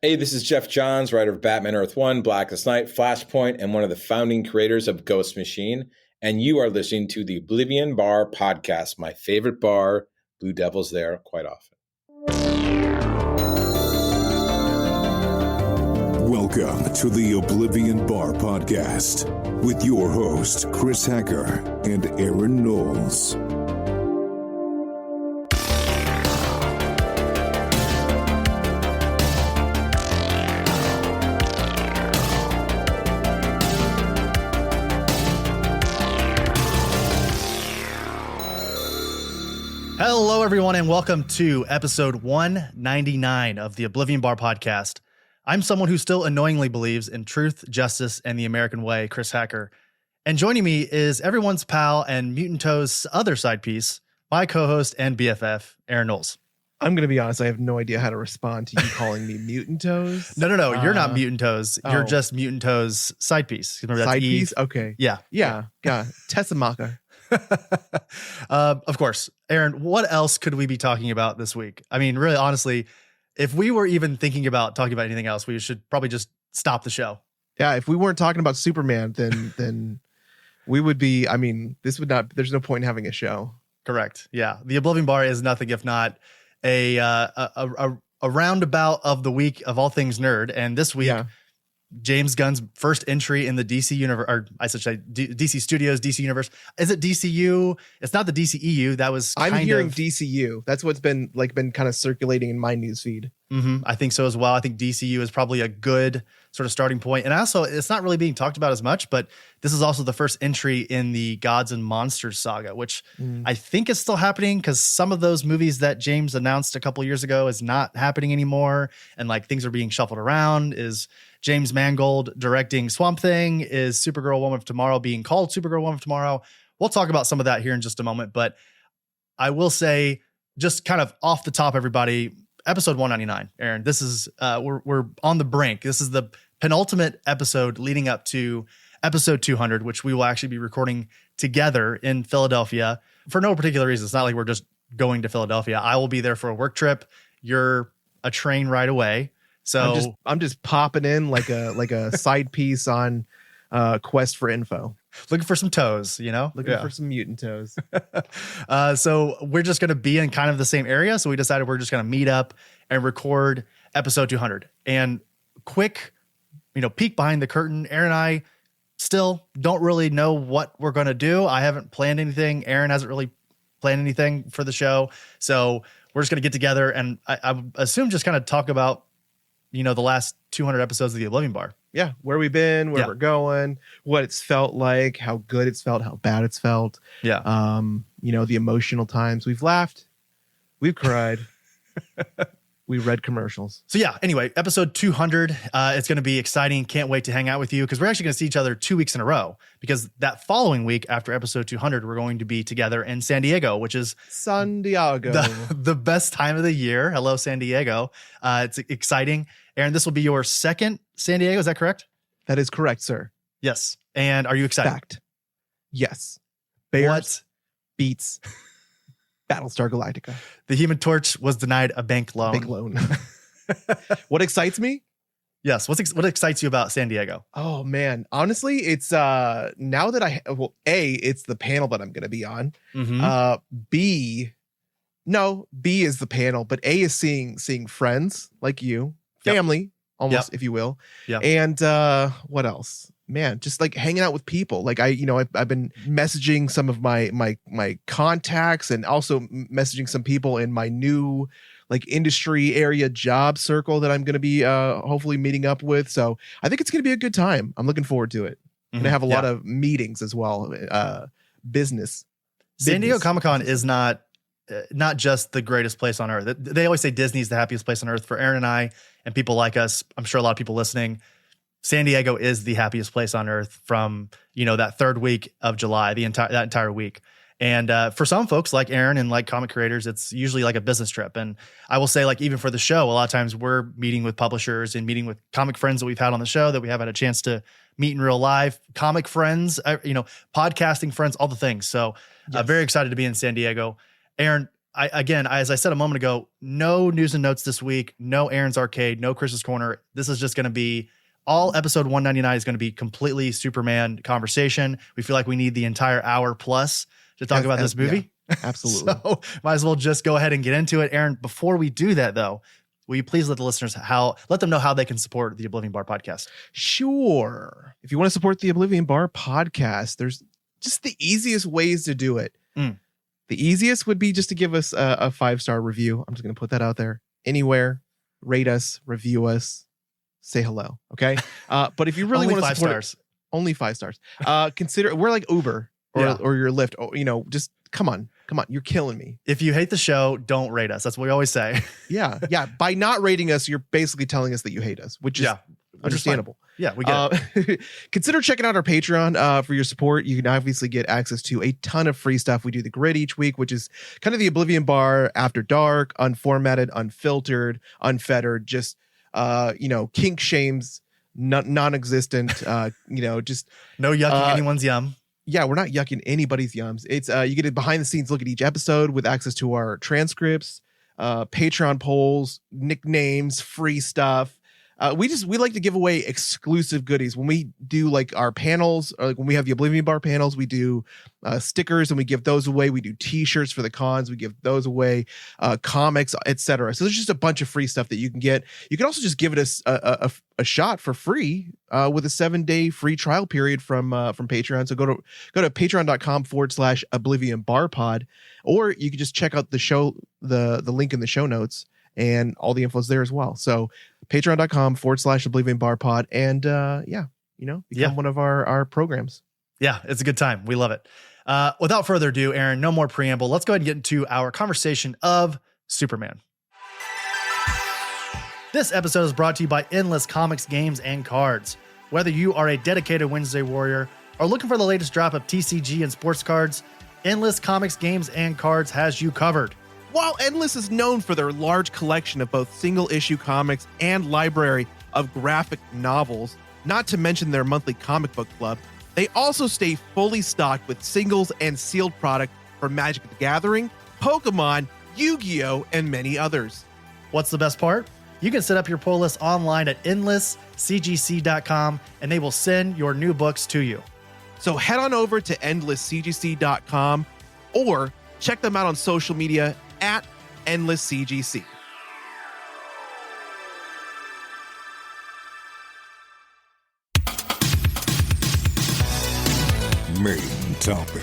Hey, this is Jeff Johns, writer of Batman Earth 1, Blackest Night, Flashpoint, and one of the founding creators of Ghost Machine. And you are listening to the Oblivion Bar podcast, my favorite bar. Blue Devil's there quite often. Welcome to the Oblivion Bar podcast with your hosts, Chris Hacker and Aaron Knowles. Hello, everyone, and welcome to episode 199 of the Oblivion Bar podcast. I'm someone who still annoyingly believes in truth, justice, and the American way, Chris Hacker. And joining me is everyone's pal and Mutant Toes' other side piece, my co-host and BFF, Aaron Knowles. I'm going to be honest, I have no idea how to respond to you calling me Mutant Toes. No, you're not Mutant Toes. You're just Mutant Toes' side piece. Remember, that's side Eve. piece? Okay. Yeah. Tessamaka. Of course. Aaron, what else could we be talking about this week? I mean, really, honestly, if we were even thinking about talking about anything else, we should probably just stop the show. Yeah, if we weren't talking about Superman, then we would be, I mean, this would not, there's no point in having a show. Correct. Yeah. The Oblivion Bar is nothing if not a roundabout of the week of all things nerd. And this week, James Gunn's first entry in the DC universe, or I should say DC Studios, DC Universe. Is it DCU? It's not the DCEU. That was I'm hearing DCU. That's what's been kind of circulating in my newsfeed. I think so as well. I think DCU is probably a good sort of starting point. And also, it's not really being talked about as much, but this is also the first entry in the Gods and Monsters saga, which I think is still happening because some of those movies that James announced a couple years ago is not happening anymore. And like things are being shuffled around. Is James Mangold directing Swamp Thing? Is Supergirl Woman of Tomorrow being called Supergirl Woman of Tomorrow? We'll talk about some of that here in just a moment. But I will say, just kind of off the top, everybody, episode 199, Aaron, this is, we're on the brink. This is the penultimate episode leading up to episode 200, which we will actually be recording together in Philadelphia for no particular reason. It's not like we're just going to Philadelphia. I will be there for a work trip. You're a train ride away. So I'm just popping in like a side piece on Quest for Info. Looking for some toes, Looking for some mutant toes. So we're just going to be in kind of the same area. So we decided we're just going to meet up and record episode 200. And quick, peek behind the curtain. Aaron and I still don't really know what we're going to do. I haven't planned anything. Aaron hasn't really planned anything for the show. So we're just going to get together and I assume just kind of talk about, the last 200 episodes of the Oblivion Bar. Yeah, where we've been, where we're going, what it's felt like, how good it's felt, how bad it's felt. Yeah. The emotional times. We've laughed, we've cried, we read commercials. So yeah, anyway, episode 200, it's going to be exciting. Can't wait to hang out with you because we're actually going to see each other 2 weeks in a row because that following week after episode 200, we're going to be together in San Diego, which is San Diego, the best time of the year. Hello, San Diego. It's exciting. Aaron, this will be your second San Diego. Is that correct? That is correct, sir. Yes. And are you excited? Fact. Yes. Bears beats Battlestar Galactica. The Human Torch was denied a bank loan. What excites me? Yes. What excites you about San Diego? Oh man, honestly, it's now that it's the panel that I'm going to be on. B is the panel, but A is seeing friends like you. Family, almost, if you will. Yeah. And what else? Man, just like hanging out with people. Like I've been messaging some of my contacts and also messaging some people in my new like industry area job circle that I'm going to be hopefully meeting up with. So I think it's going to be a good time. I'm looking forward to it. I'm going to have a lot of meetings as well. Business. San Diego Comic-Con is not just the greatest place on earth. They always say Disney's the happiest place on earth. For Aaron and I and people like us, I'm sure a lot of people listening, San Diego is the happiest place on earth from, that third week of July, that entire week. And for some folks like Aaron and like comic creators, it's usually like a business trip. And I will say, like, even for the show, a lot of times we're meeting with publishers and meeting with comic friends that we've had on the show that we haven't had a chance to meet in real life, comic friends, podcasting friends, all the things. So very excited to be in San Diego. Aaron, as I said a moment ago, no news and notes this week, no Aaron's Arcade, no Chris's Corner. This is just going to be all episode 199 is going to be completely Superman conversation. We feel like we need the entire hour plus to talk about this movie. Yeah, absolutely. So might as well just go ahead and get into it. Aaron, before we do that though, will you please let the listeners let them know how they can support the Oblivion Bar podcast? Sure. If you want to support the Oblivion Bar podcast, there's just the easiest ways to do it. The easiest would be just to give us a 5-star review. I'm just going to put that out there. Anywhere, rate us, review us, say hello. Okay. But if you really want to support it, only 5 stars. Consider we're like Uber or your Lyft. Oh, just come on. You're killing me. If you hate the show, don't rate us. That's what we always say. Yeah. By not rating us, you're basically telling us that you hate us, which is understandable. Yeah, we get it. Consider checking out our Patreon for your support. You can obviously get access to a ton of free stuff. We do the grid each week, which is kind of the Oblivion Bar after dark, unformatted, unfiltered, unfettered, just kink shames, non-existent, just no yucking anyone's yum. Yeah, we're not yucking anybody's yums. It's you get a behind the scenes look at each episode with access to our transcripts, Patreon polls, nicknames, free stuff. We like to give away exclusive goodies when we do like our panels, or like when we have the Oblivion Bar panels, we do stickers and we give those away. We do t-shirts for the cons, we give those away, comics, etc. So there's just a bunch of free stuff that you can get. You can also just give it a shot for free with a 7-day free trial period from Patreon. So go to patreon.com/Oblivion Bar Pod, or you can just check out the show, the link in the show notes, and all the info's there as well. So patreon.com/Oblivion Bar Pod, and become one of our programs. Yeah, it's a good time. We love it. Without further ado, Aaron, no more preamble. Let's go ahead and get into our conversation of Superman. This episode is brought to you by Endless Comics, Games, and Cards. Whether you are a dedicated Wednesday warrior or looking for the latest drop of TCG and sports cards, Endless Comics, Games, and Cards has you covered. While Endless is known for their large collection of both single-issue comics and library of graphic novels, not to mention their monthly comic book club, they also stay fully stocked with singles and sealed product for Magic the Gathering, Pokemon, Yu-Gi-Oh!, and many others. What's the best part? You can set up your pull list online at endlesscgc.com, and they will send your new books to you. So head on over to endlesscgc.com or check them out on social media at endlesscgc. Main topic.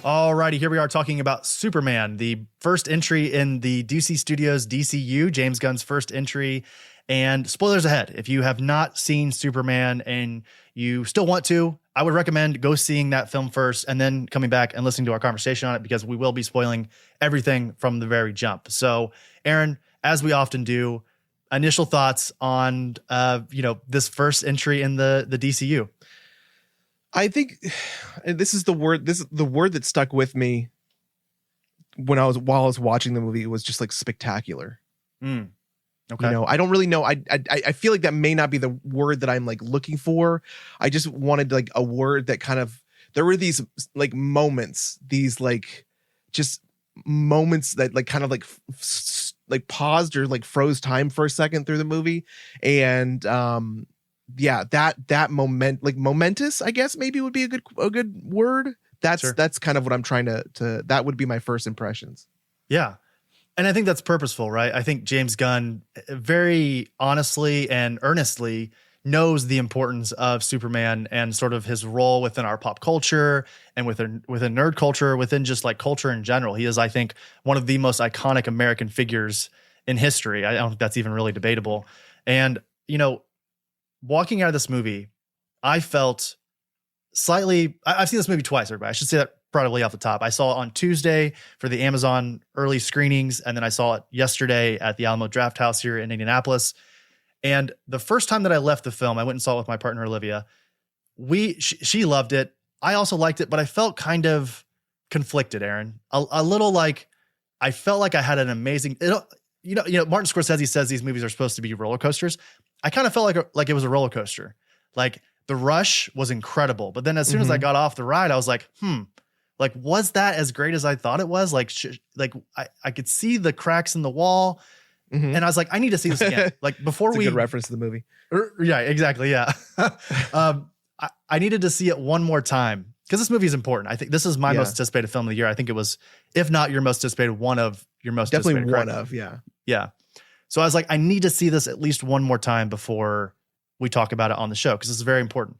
Alrighty, here we are talking about Superman, the first entry in the DC Studios DCU, James Gunn's first entry. And spoilers ahead, if you have not seen Superman and you still want to, I would recommend go seeing that film first and then coming back and listening to our conversation on it, because we will be spoiling everything from the very jump. So, Aaron, as we often do, initial thoughts on this first entry in the DCU. I think this is the word that stuck with me while I was watching the movie. It was just like spectacular. Okay. I don't really know. I feel like that may not be the word that I'm like looking for. I just wanted like a word that kind of, there were these like moments, these like just moments that like kind of like paused or like froze time for a second through the movie. And that moment, like momentous, I guess maybe would be a good word. That's kind of what I'm trying to that would be my first impressions. Yeah. And I think that's purposeful, right? I think James Gunn very honestly and earnestly knows the importance of Superman and sort of his role within our pop culture and within nerd culture, within just like culture in general. He is, I think, one of the most iconic American figures in history. I don't think that's even really debatable. And, walking out of this movie, I felt slightly, I've seen this movie twice, everybody. I should say that probably off the top. I saw it on Tuesday for the Amazon early screenings, and then I saw it yesterday at the Alamo Draft House here in Indianapolis. And the first time that I left the film, I went and saw it with my partner, Olivia. She loved it. I also liked it, but I felt kind of conflicted, Aaron. A little like, I felt like I had an amazing, Martin Scorsese says these movies are supposed to be roller coasters. I kind of felt like it was a roller coaster. Like The rush was incredible. But then as soon as I got off the ride, I was like, like, was that as great as I thought it was? Like, I could see the cracks in the wall. And I was like, I need to see this again. Like before It's a good reference to the movie. Yeah, exactly. Yeah. I needed to see it one more time because this movie is important. I think this is my most anticipated film of the year. I think it was, if not your most anticipated, one of your most definitely anticipated. One of, yeah. Yeah. So I was like, I need to see this at least one more time before we talk about it on the show because this is very important.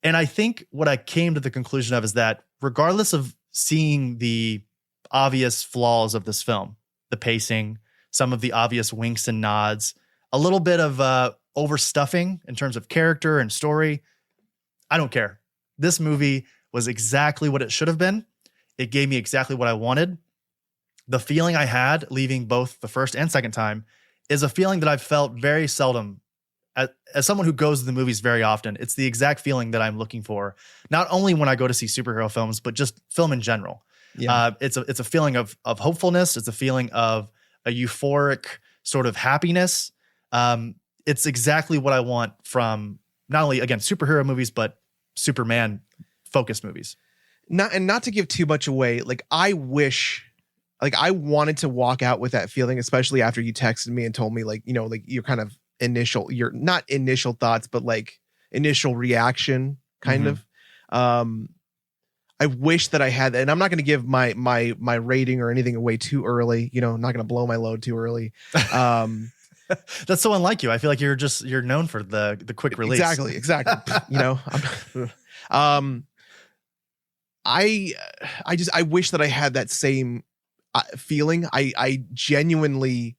And I think what I came to the conclusion of is that regardless of seeing the obvious flaws of this film, the pacing, some of the obvious winks and nods, a little bit of overstuffing in terms of character and story, I don't care. This movie was exactly what it should have been. It gave me exactly what I wanted. The feeling I had leaving both the first and second time is a feeling that I've felt very seldom. As someone who goes to the movies very often, it's the exact feeling that I'm looking for, not only when I go to see superhero films, but just film in general. Yeah. It's a feeling of hopefulness. It's a feeling of a euphoric sort of happiness. It's exactly what I want from not only, again, superhero movies, but Superman focused movies. Not to give too much away, like I wanted to walk out with that feeling, especially after you texted me and told me like, you know, like your kind of your not initial thoughts, but like initial reaction kind of. I wish that I had that, and I'm not going to give my rating or anything away too early. You know, I'm not going to blow my load too early. That's so unlike you. I feel like you're known for the quick release. Exactly. You know, I wish that I had that same feeling. I genuinely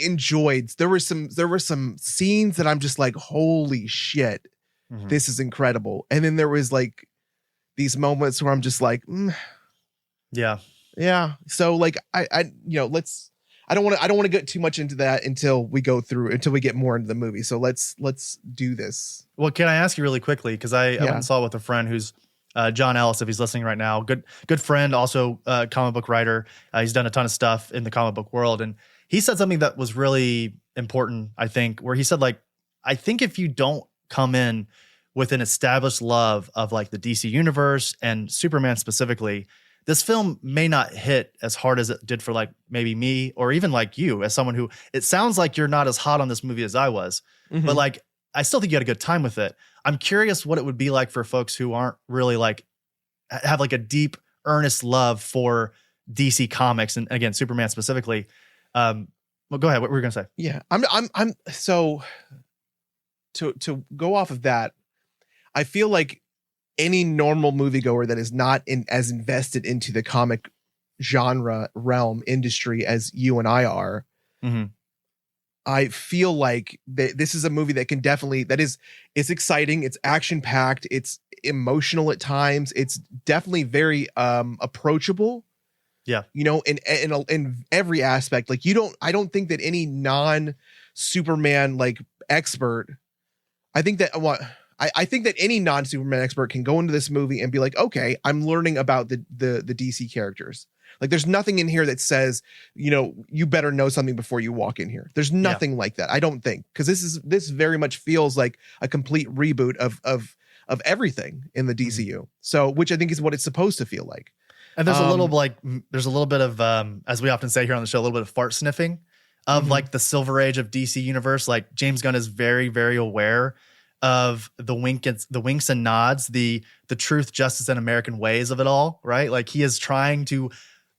enjoyed. There were some scenes that I'm just like, holy shit, this is incredible. And then there was like these moments where I'm just like, yeah. So like I you know, I don't want to get too much into that until we get more into the movie. So let's do this. Well, can I ask you really quickly? Because I went and saw it with a friend who's John Ellis, if he's listening right now, good friend, also comic book writer. He's done a ton of stuff in the comic book world. And he said something that was really important, I think, where he said, like, I think if you don't come in with an established love of like the DC universe and Superman specifically, this film may not hit as hard as it did for like maybe me or even like you as someone who, it sounds like you're not as hot on this movie as I was, but like, I still think you had a good time with it. I'm curious what it would be like for folks who aren't really like, have like a deep, earnest love for DC comics and again, Superman specifically. Well, go ahead. What were you going to say? Yeah. I'm so to go off of that, I feel like any normal moviegoer that is not as invested into the comic genre realm industry as you and I are, I feel like this is a movie that can definitely, it's exciting. It's action packed. It's emotional at times. It's definitely very approachable. Yeah. You know, in every aspect, like I don't think that any non-Superman like expert, I think that any non-Superman expert can go into this movie and be like, okay, I'm learning about the DC characters. Like there's nothing in here that says, you know, you better know something before you walk in here. There's nothing like that. I don't think, because this very much feels like a complete reboot of everything in the DCU. So, which I think is what it's supposed to feel like. And there's a little bit of, as we often say here on the show, a little bit of fart sniffing of like the Silver Age of DC universe. Like James Gunn is very, very aware of the winks and nods, the truth, justice, and American ways of it all, right? Like he is trying to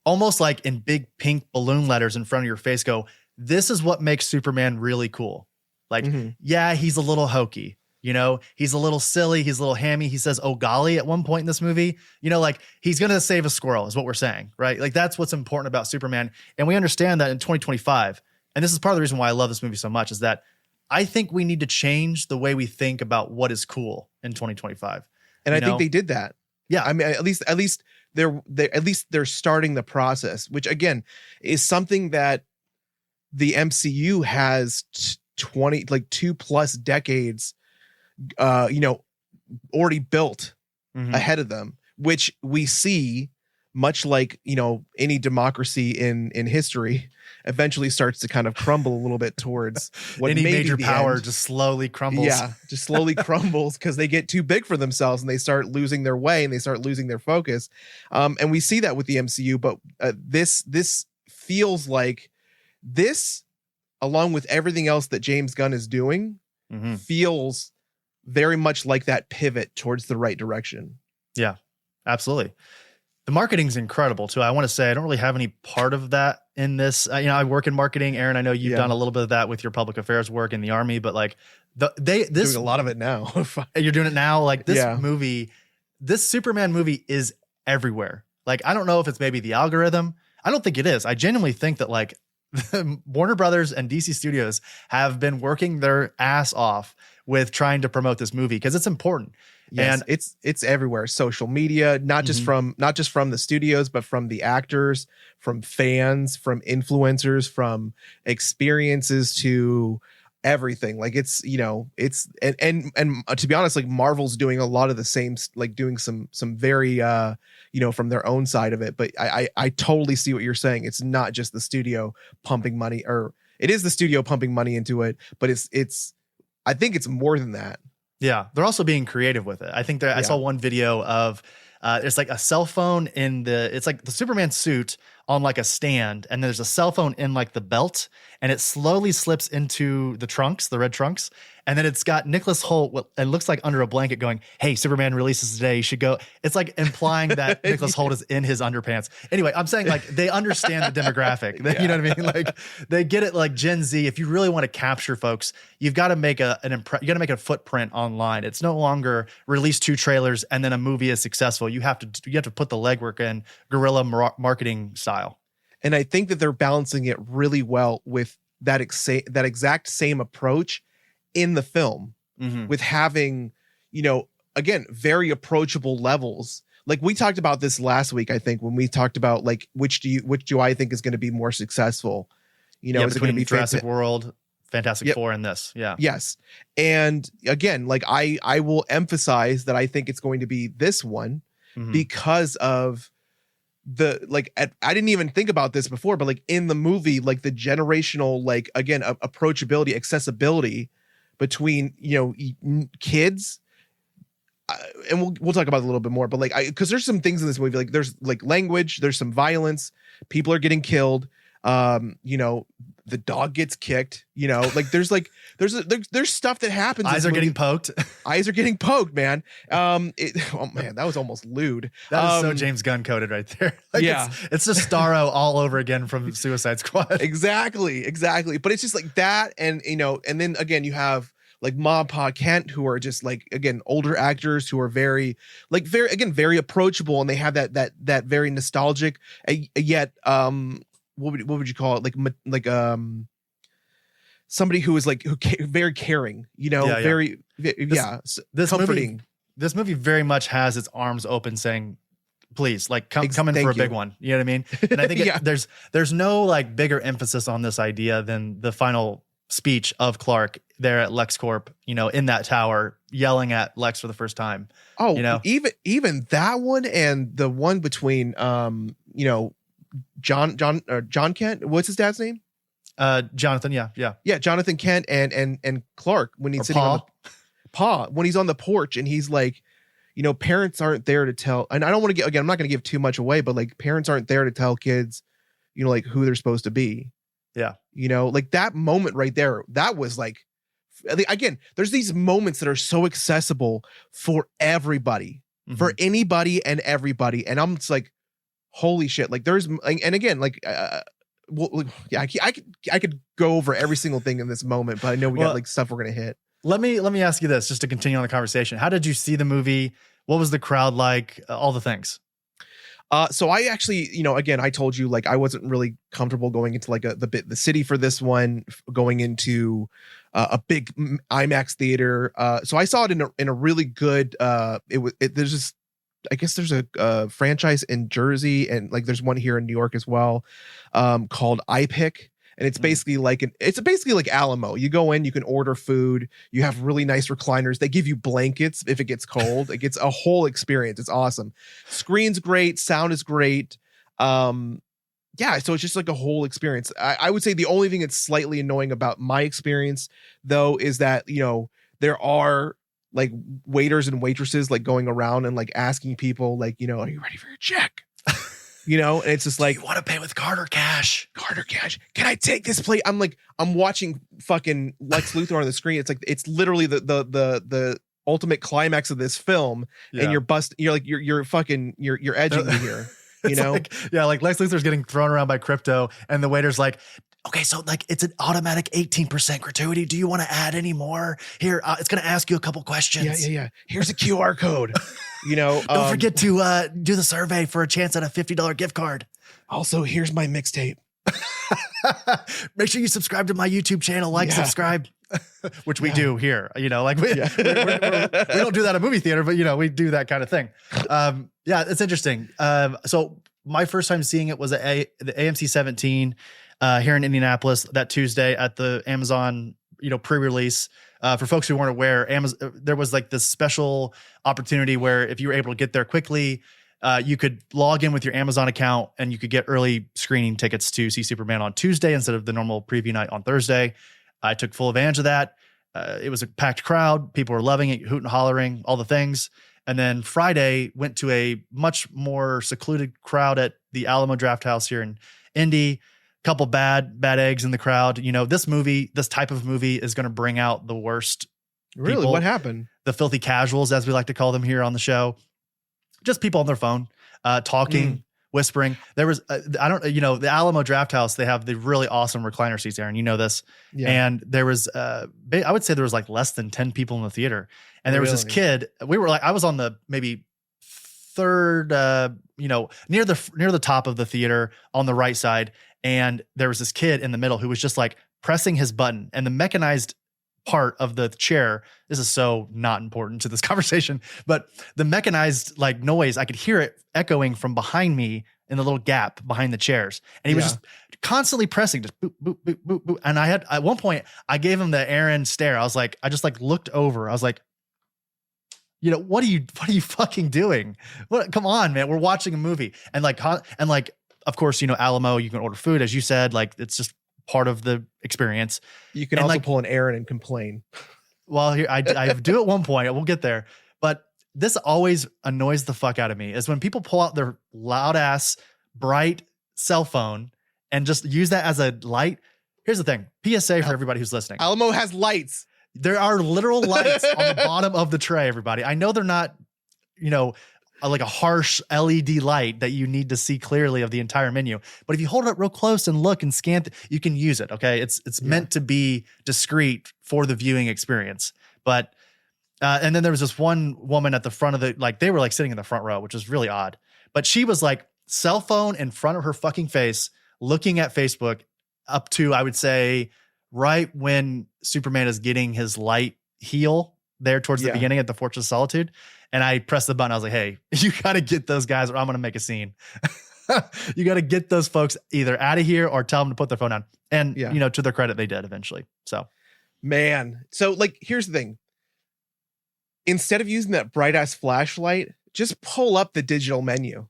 almost like in big pink balloon letters in front of your face go, this is what makes Superman really cool. Like, yeah, he's a little hokey, you know, he's a little silly, he's a little hammy. He says, oh golly, at one point in this movie, you know, like he's going to save a squirrel is what we're saying, right? Like that's what's important about Superman. And we understand that in 2025, and this is part of the reason why I love this movie so much, is that I think we need to change the way we think about what is cool in 2025. And I think they did that. Yeah. I mean, at least they're starting the process, which again is something that the MCU has 2+ decades, you know, already built ahead of them, which we see much like, any democracy in history, eventually starts to kind of crumble a little bit towards what any may be major the power end. just slowly crumbles. Yeah, just slowly crumbles because they get too big for themselves and they start losing their way and they start losing their focus. And we see that with the MCU, but this feels like this, along with everything else that James Gunn is doing, feels very much like that pivot towards the right direction. Yeah, absolutely. The marketing's incredible too. I want to say I don't really have any part of that in this. I work in marketing. Aaron, I know you've done a little bit of that with your public affairs work in the Army, but like this doing a lot of it now. You're doing it now. Like this movie, this Superman movie is everywhere. Like, I don't know if it's maybe the algorithm. I don't think it is. I genuinely think that like Warner Brothers and DC Studios have been working their ass off with trying to promote this movie because it's important. Yes, and it's everywhere. Social media, not just from the studios, but from the actors, from fans, from influencers, from experiences to everything. Like it's and to be honest, like Marvel's doing a lot of the same, like doing some very from their own side of it. But I totally see what you're saying. It's not just the studio pumping money, or it is the studio pumping money into it, but it's I think it's more than that. Yeah, they're also being creative with it. I think that I saw one video of it's like a cell phone it's like the Superman suit on like a stand, and there's a cell phone in like the belt, and it slowly slips into the trunks, the red trunks, and then it's got Nicholas Hoult, it looks like under a blanket going, "Hey, Superman releases today, you should go." It's like implying that Nicholas Hoult is in his underpants. Anyway, I'm saying like they understand the demographic. You know what I mean? Like they get it. Like Gen Z, if you really want to capture folks, you've got to make you got to make a footprint online. It's no longer release 2 trailers and then a movie is successful. You have to put the legwork in, guerrilla marketing style. And I think that they're balancing it really well with that exact same approach in the film, with having, again, very approachable levels. Like we talked about this last week, I think, when we talked about like which do I think is going to be more successful? Is it going to be Jurassic World, Fantastic Four, and this? Yeah. Yes. And again, like I will emphasize that I think it's going to be this one because of I didn't even think about this before, but like in the movie, like the generational, like again, approachability, accessibility between, kids. And we'll talk about it a little bit more, but like, cause there's some things in this movie, like there's like language, there's some violence, people are getting killed. The dog gets kicked, like there's stuff that happens. Eyes are getting poked. Eyes are getting poked, man. Oh man, that was almost lewd. That is so James Gunn coded right there. Like it's just Starro all over again from Suicide Squad. Exactly. But it's just like that. And, and then again, you have like Ma Pa Kent, who are just like, again, older actors who are very approachable. And they have that very nostalgic, yet, what would you call it? Like somebody who is like very caring, very comforting. This movie very much has its arms open, saying, "Please, like come in for a big one." You know what I mean? And I think there's no like bigger emphasis on this idea than the final speech of Clark there at LexCorp, in that tower, yelling at Lex for the first time. Oh, even that one and the one between John Kent, what's his dad's name? Jonathan. Yeah. Jonathan Kent and Clark, when he's sitting on when he's on the porch and he's like, parents aren't there to tell, and I don't want to I'm not going to give too much away, but like parents aren't there to tell kids, like who they're supposed to be. Yeah. Like that moment right there, that was like, again, there's these moments that are so accessible for everybody, for anybody and everybody. And I'm just like, holy shit. Like there's, and again, like, I could go over every single thing in this moment, but I know we got like stuff we're going to hit. Let me ask you this, just to continue on the conversation. How did you see the movie? What was the crowd like? All the things. So I actually, again, I told you, like, I wasn't really comfortable going into like the city for this one, going into a big IMAX theater. So I saw it in a really good, there's just, I guess there's a franchise in Jersey, and like there's one here in New York as well, called iPic. and it's basically like Alamo. You go in, you can order food, you have really nice recliners, they give you blankets if it gets cold. It gets a whole experience. It's awesome. Screen's great, sound is great. Yeah, so it's just like a whole experience. I would say the only thing that's slightly annoying about my experience, though, is that, you know, there are like waiters and waitresses like going around and like asking people like, you know, are you ready for your check? You know, and it's just like, you want to pay with card or cash? Card or cash? Can I take this plate? I'm watching fucking Lex Luthor on the screen. It's like, it's literally the ultimate climax of this film, and you're edging me here. You know, like Lex Luthor's getting thrown around by crypto, and the waiter's like, okay, so like it's an automatic 18% gratuity. Do you want to add any more? Here, it's going to ask you a couple questions. Yeah. Here's a QR code. You know, don't forget to do the survey for a chance at a $50 gift card. Also, here's my mixtape. Make sure you subscribe to my YouTube channel. Subscribe, which we do here. You know, like we don't do that at a movie theater, but you know, we do that kind of thing. Yeah, it's interesting. So my first time seeing it was at the AMC 17 here in Indianapolis that Tuesday at the Amazon, you know, pre-release. For folks who weren't aware, there was like this special opportunity where if you were able to get there quickly, you could log in with your Amazon account and you could get early screening tickets to see Superman on Tuesday instead of the normal preview night on Thursday. I took full advantage of that. It was a packed crowd. People were loving it, hooting, hollering, all the things. And then Friday went to a much more secluded crowd at the Alamo Draft House here in Indy. Couple bad eggs in the crowd. You know, this type of movie is going to bring out the worst. Really? People, what happened? The filthy casuals, as we like to call them here on the show. Just people on their phone, talking, whispering. There was, the Alamo Draft House, they have the really awesome recliner seats, Aaron. You know this. Yeah. And there was, I would say there was like less than 10 people in the theater. And there was this kid. I was on the maybe third, near the top of the theater on the right side. And there was this kid in the middle who was just like pressing his button, and the mechanized part of the chair, this is so not important to this conversation, but the mechanized like noise, I could hear it echoing from behind me in the little gap behind the chairs. And he was just constantly pressing, just boop, boop, boop, boop, boop. And at one point I gave him the Aaron stare. I just like looked over. I was like, you know, what are you fucking doing? Come on, man. We're watching a movie. And like, of course, you know, Alamo, you can order food, as you said, like it's just part of the experience. You can also pull an Aaron and complain. Well, here I do at one point. We'll get there. But this always annoys the fuck out of me is when people pull out their loud ass, bright cell phone and just use that as a light. Here's the thing. PSA for everybody who's listening. Alamo has lights. There are literal lights on the bottom of the tray, everybody. I know they're not, you know, like a harsh LED light that you need to see clearly of the entire menu. But if you hold it up real close and look and scan, you can use it. Okay. It's meant to be discreet for the viewing experience. But, and then there was this one woman at the front of they were like sitting in the front row, which was really odd, but she was like cell phone in front of her fucking face, looking at Facebook up to, I would say, right when Superman is getting his light heal there towards the beginning at the Fortress of Solitude. And I pressed the button. I was like, hey, you got to get those guys or I'm going to make a scene. You got to get those folks either out of here or tell them to put their phone down. And, you know, to their credit, they did eventually. So, man. So like, here's the thing. Instead of using that bright ass flashlight, just pull up the digital menu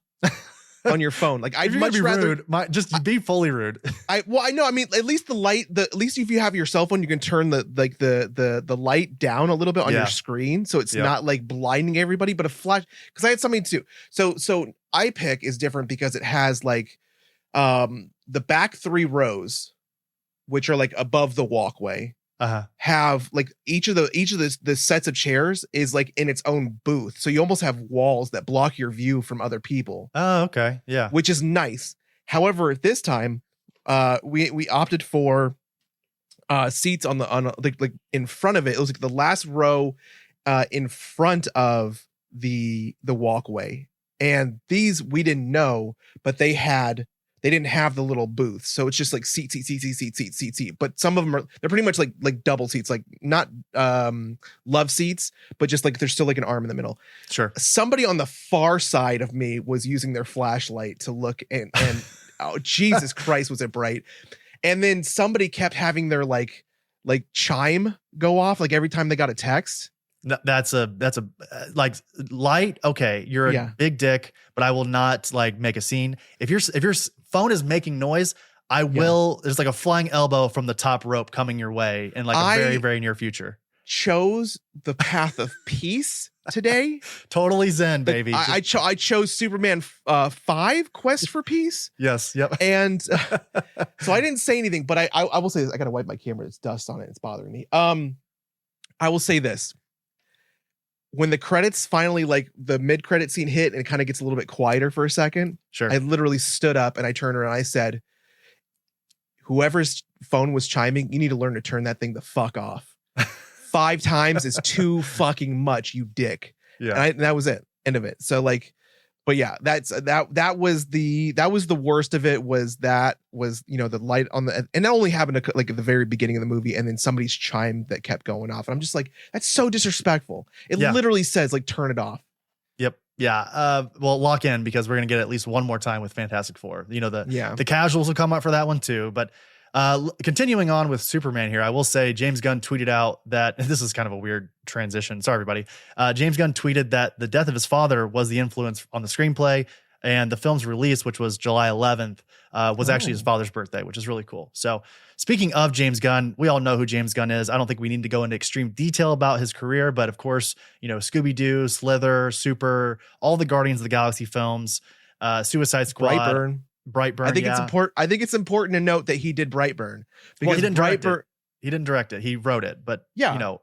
on your phone. Like I'd much rather rude, just be fully rude. I know. I mean, at least at least if you have your cell phone, you can turn the light down a little bit on your screen. So it's not like blinding everybody, but a flash, because I had something too. So iPic is different because it has like, the back 3 rows, which are like above the walkway, have like each of the sets of chairs is like in its own booth. So you almost have walls that block your view from other people. Oh, okay. Yeah. Which is nice. However, this time, we opted for seats on like in front of it. It was like the last row in front of the walkway. And these we didn't know, but they didn't have the little booth. So it's just like seat. But some of them they're pretty much like double seats, like not love seats, but just like there's still like an arm in the middle. Sure. Somebody on the far side of me was using their flashlight to look and oh, Jesus Christ, was it bright. And then somebody kept having their like chime go off like every time they got a text. That's a like light. Okay, you're a big dick, but I will not like make a scene. If your phone is making noise, I will. There's like a flying elbow from the top rope coming your way in like a very, very near future. Chose the path of peace today. Totally zen, baby. I chose Superman 5 Quest for Peace. Yes. Yep. And so I didn't say anything, but I will say this. I gotta wipe my camera. There's dust on it. It's bothering me. I will say this. When the credits finally, like the mid-credit scene hit and it kind of gets a little bit quieter for a second, sure. I literally stood up and I turned around and I said, whoever's phone was chiming, you need to learn to turn that thing the fuck off. 5 times is too fucking much, you dick. Yeah. And that was it. End of it. So like, but yeah, that was the worst of it was the light on the, and that only happened like at the very beginning of the movie. And then somebody's chime that kept going off. And I'm just like, that's so disrespectful. It literally says like, turn it off. Yep. Yeah. Well, lock in because we're going to get at least one more time with Fantastic Four. The casuals will come up for that one too. But continuing on with Superman here, I will say James Gunn tweeted out that this is kind of a weird transition. Sorry, everybody. James Gunn tweeted that the death of his father was the influence on the screenplay, and the film's release, which was July 11th, was actually his father's birthday, which is really cool. So speaking of James Gunn, we all know who James Gunn is. I don't think we need to go into extreme detail about his career, but of course, Scooby-Doo, Slither, Super, all the Guardians of the Galaxy films, Suicide Squad. Brightburn. I think it's important to note that he did Brightburn because he didn't direct it. He didn't direct it. He wrote it, but I'm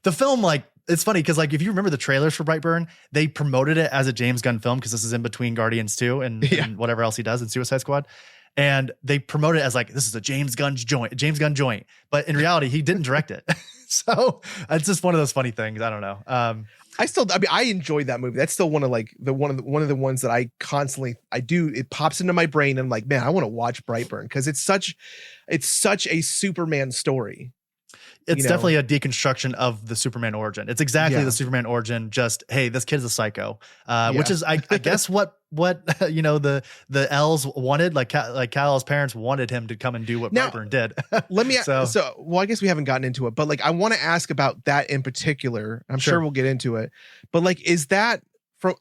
the film. Like, it's funny because like if you remember the trailers for Brightburn, they promoted it as a James Gunn film because this is in between Guardians 2 and whatever else he does in Suicide Squad, and they promote it as like this is a James Gunn joint. But in reality, he didn't direct it. So it's just one of those funny things. I don't know. I enjoyed that movie. That's still one of the ones that I constantly it pops into my brain and I'm like, man, I want to watch Brightburn because it's such a Superman story. It's definitely a deconstruction of the Superman origin. It's exactly the Superman origin. Just, hey, this kid's a psycho, which is, I guess, what the L's wanted. Like Kal-El's parents wanted him to come and do what Brightburn did. Let me. Well, I guess we haven't gotten into it, but like, I want to ask about that in particular. I'm sure we'll get into it, but like, is that from?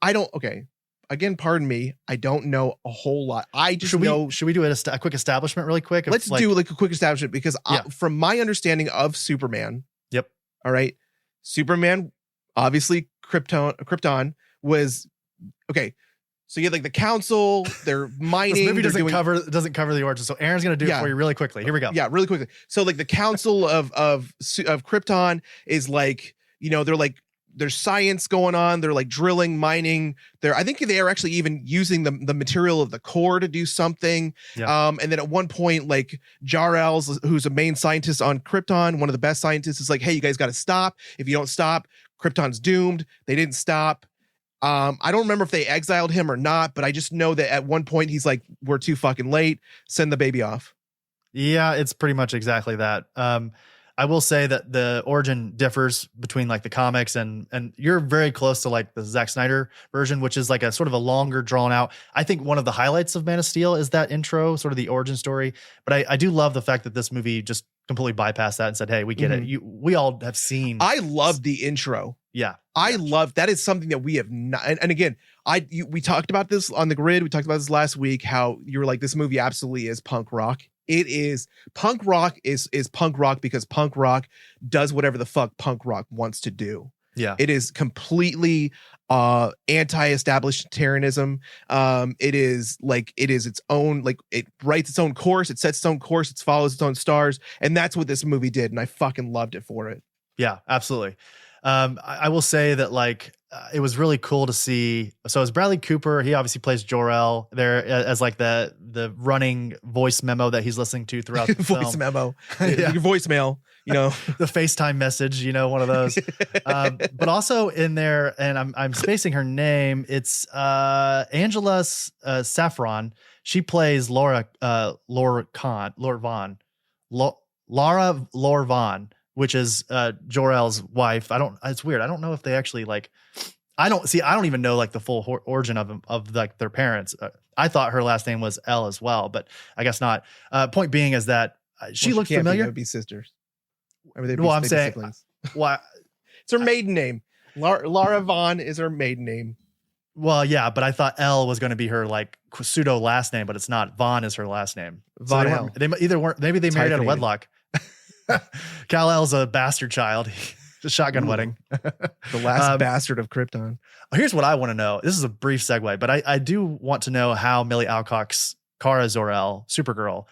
Again, pardon me. I don't know a whole lot. I just know. Should we do a quick establishment really quick? Let's do like a quick establishment because from my understanding of Superman. Yep. All right. Superman, obviously Krypton was okay. So you had like the council, they're mining. This movie doesn't cover the origin. So Aaron's going to do it for you really quickly. Here we go. Yeah, really quickly. So like the council of Krypton is like, they're like, there's science going on. They're like drilling, mining. I think they are actually even using the material of the core to do something. Yeah. And then at one point, like Jor-El, who's a main scientist on Krypton, one of the best scientists, is like, hey, you guys got to stop. If you don't stop, Krypton's doomed. They didn't stop. I don't remember if they exiled him or not, but I just know that at one point he's like, we're too fucking late. Send the baby off. Yeah, it's pretty much exactly that. I will say that the origin differs between like the comics and you're very close to like the Zack Snyder version, which is like a sort of a longer drawn out. I think one of the highlights of Man of Steel is that intro, sort of the origin story. But I do love the fact that this movie just completely bypassed that and said, hey, we get it. We all have seen. I love the intro. Yeah. I love that is something that we have not. And again, we talked about this on the grid. We talked about this last week, how you were like, this movie absolutely is punk rock. It is punk rock is punk rock because punk rock does whatever the fuck punk rock wants to do. Yeah. It is completely anti-establishmentarianism. It is its own, like it writes its own course, it sets its own course, it follows its own stars, and that's what this movie did, and I fucking loved it for it. Yeah, absolutely. I will say that like it was really cool to see. So as Bradley Cooper, he obviously plays Jor-El there as like the running voice memo that he's listening to throughout the film. Voice memo, your voicemail, the FaceTime message, one of those. But also in there, and I'm spacing her name. It's Angela Saffron. She plays Laura Vaughn, which is Jor-El's wife. It's weird. I don't know if they actually like, I don't even know like the full origin of like their parents. I thought her last name was L as well, but I guess not. Point being is that she looked familiar. They would be sisters. Or they'd be, Well, I'm saying, siblings. well, It's her maiden name. Laura Vaughn is her maiden name. well, yeah, but I thought L was going to be her like pseudo last name, but it's not. Vaughn is her last name. Von So L. they either weren't. Maybe they married out of hyphenated. wedlock. Kal-El's a bastard child. Just shotgun wedding. The last bastard of Krypton. Here's what I want to know. This is a brief segue, but I do want to know how Millie Alcock's Kara Zor-El, Supergirl,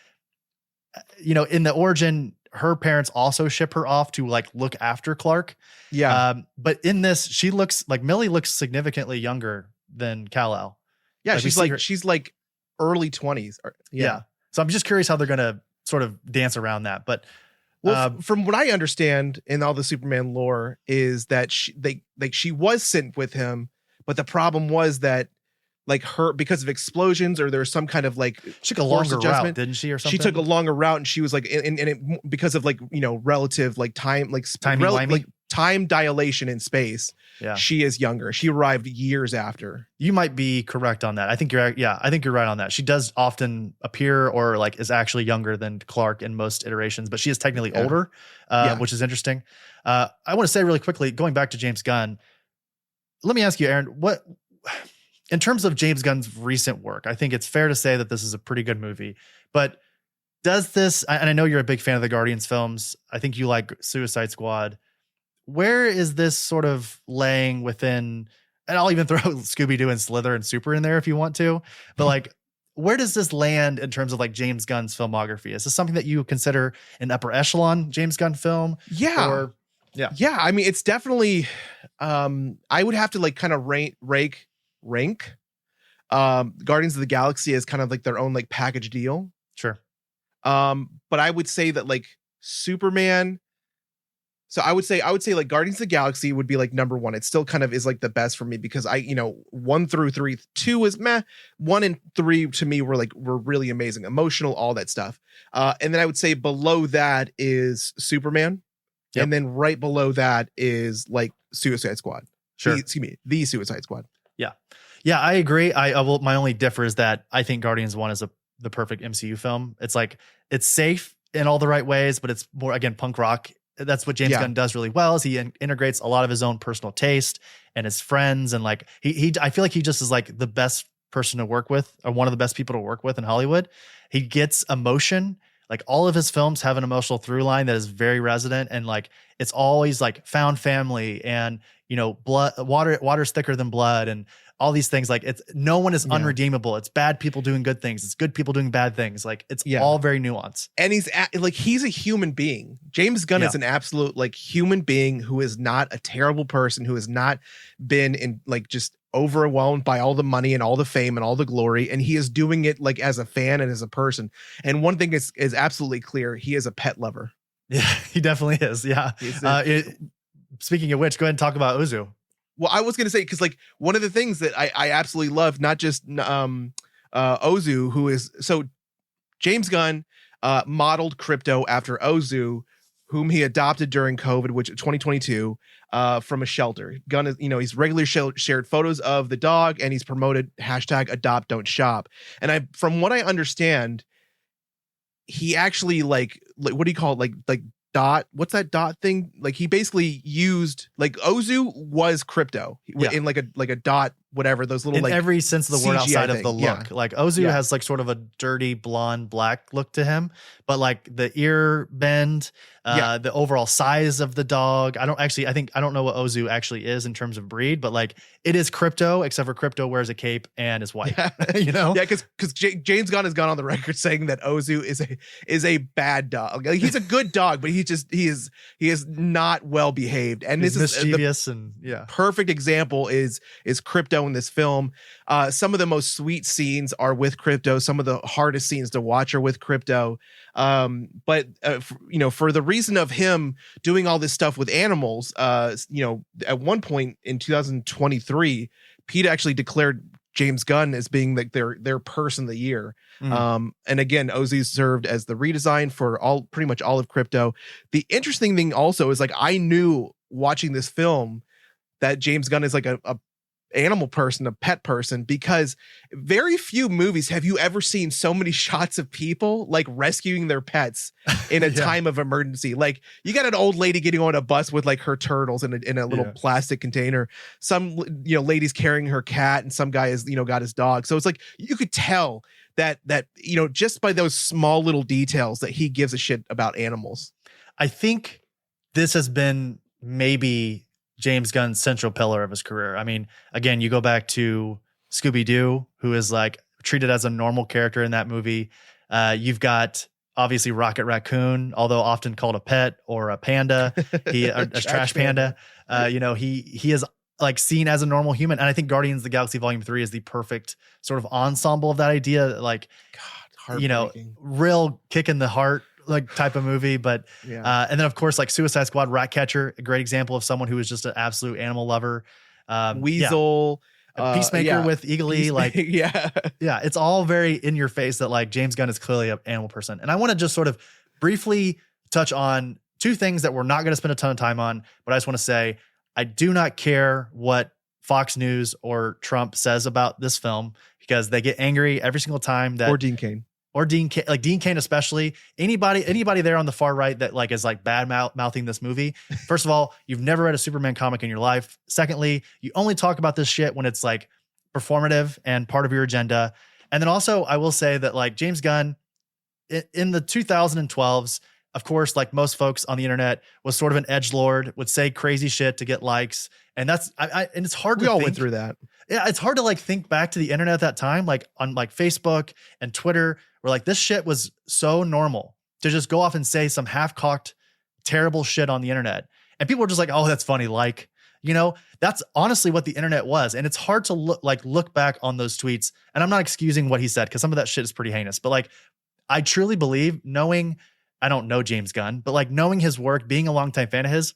in the origin, her parents also ship her off to like look after Clark. Yeah. But in this, she looks like Millie looks significantly younger than Kal-El. Yeah. Like she's like early 20s. Yeah. So I'm just curious how they're going to sort of dance around that. But from what I understand in all the Superman lore is that she was sent with him, but the problem was that like her, because of explosions or there's some kind of like she took a longer route, didn't she, or something? She took a longer route, and she was like, and it because of like relative like time, like time dilation in space. Yeah, she is younger. She arrived years after. You might be correct on that. I think you're right on that. She does often appear or like is actually younger than Clark in most iterations, but she is technically older, which is interesting. I want to say really quickly, going back to James Gunn, let me ask you, Aaron, what, in terms of James Gunn's recent work, I think it's fair to say that this is a pretty good movie, but does this, and I know you're a big fan of the Guardians films, I think you like Suicide Squad. Where is this sort of laying within, and I'll even throw Scooby-Doo and Slither and Super in there if you want to, but like, where does this land in terms of like James Gunn's filmography? Is this something that you consider an upper echelon James Gunn film? Yeah. Yeah. I mean, it's definitely, I would have to like kind of rank Guardians of the Galaxy as kind of like their own like package deal. Sure. But I would say that like Superman, so I would say like Guardians of the Galaxy would be like number one. It still kind of is like the best for me because 1 through 3, 2 is meh. 1 and 3 to me were really amazing, emotional, all that stuff. And then I would say below that is Superman. Yep. And then right below that is like Suicide Squad. Sure. The Suicide Squad. Yeah. Yeah, I agree. I will, my only differ is that I think Guardians 1 is the perfect MCU film. It's like, it's safe in all the right ways, but it's more, again, punk rock. That's what James Gunn does really well, is he integrates a lot of his own personal taste and his friends. And like, I feel like he just is like the best person to work with, or one of the best people to work with in Hollywood. He gets emotion. Like all of his films have an emotional through line that is very resonant. And like, it's always like found family and, blood, water's thicker than blood and all these things. Like no one is unredeemable. It's bad people doing good things. It's good people doing bad things. Like it's all very nuanced. And he's a human being. James Gunn is an absolute like human being who is not a terrible person, who has not been in like just overwhelmed by all the money and all the fame and all the glory. And he is doing it like as a fan and as a person. And one thing is absolutely clear. He is a pet lover. Yeah, he definitely is. Yeah. Speaking of which, go ahead and talk about Ozu. Well, I was going to say, because like one of the things that I absolutely love, not just Ozu, who is, so James Gunn modeled Krypto after Ozu, whom he adopted during COVID, which 2022, from a shelter. Gunn is, he's regularly shared photos of the dog, and he's promoted #AdoptDon'tShop. And from what I understand, he actually like what do you call it? Like dot, what's that dot thing? Like he basically used, like Ozu was Krypto in like a dot, whatever, those little, in like every sense of the word CGI outside thing. of the look. Like Ozu has like sort of a dirty blonde black look to him, but like the ear bend, the overall size of the dog. I don't know what Ozu actually is in terms of breed, but like it is Krypto, except for Krypto wears a cape and is white. Yeah, because James Gunn has gone on the record saying that Ozu is a bad dog. Like, he's a good dog, but he is not well behaved. And he's this mischievous is and perfect example is Krypto in this film. Some of the most sweet scenes are with Krypto. Some of the hardest scenes to watch are with Krypto. But for the reason of him doing all this stuff with animals, at one point in 2023, Pete actually declared James Gunn as being like their person of the year. And again, Ozu served as the redesign for pretty much all of Krypto. The interesting thing also is like I knew watching this film that James Gunn is like a animal person, a pet person, because very few movies have you ever seen so many shots of people like rescuing their pets in a time of emergency. Like you got an old lady getting on a bus with like her turtles in a little plastic container. Some, ladies carrying her cat, and some guy is, got his dog. So it's like, you could tell that, just by those small little details that he gives a shit about animals. I think this has been maybe James Gunn's central pillar of his career. I mean, again, you go back to Scooby-Doo, who is like treated as a normal character in that movie. You've got obviously Rocket Raccoon, although often called a pet or a panda, a trash panda. He is like seen as a normal human. And I think Guardians of the Galaxy Volume 3 is the perfect sort of ensemble of that idea. Like, real kick in the heart, like type of movie. But and then of course like Suicide Squad, Ratcatcher, a great example of someone who is just an absolute animal lover. Weasel, Peacemaker with Eagle Eye, like it's all very in your face that like James Gunn is clearly an animal person. And I want to just sort of briefly touch on two things that we're not going to spend a ton of time on, but I just want to say I do not care what Fox News or Trump says about this film, because they get angry every single time that, or Dean Cain. Or Dean Cain, especially anybody there on the far right that like is like bad mouthing this movie. First of all, you've never read a Superman comic in your life. Secondly, you only talk about this shit when it's like performative and part of your agenda. And then also, I will say that like James Gunn in the 2012s, of course, like most folks on the internet, was sort of an edgelord, would say crazy shit to get likes, and that's and it's hard. We all went through that. Yeah, it's hard to like think back to the internet at that time, like on like Facebook and Twitter, where like this shit was so normal to just go off and say some half-cocked, terrible shit on the internet. And people were just like, oh, that's funny. Like, that's honestly what the internet was. And it's hard to look back on those tweets. And I'm not excusing what he said, because some of that shit is pretty heinous. But like, I truly believe, I don't know James Gunn, but like knowing his work, being a longtime fan of his,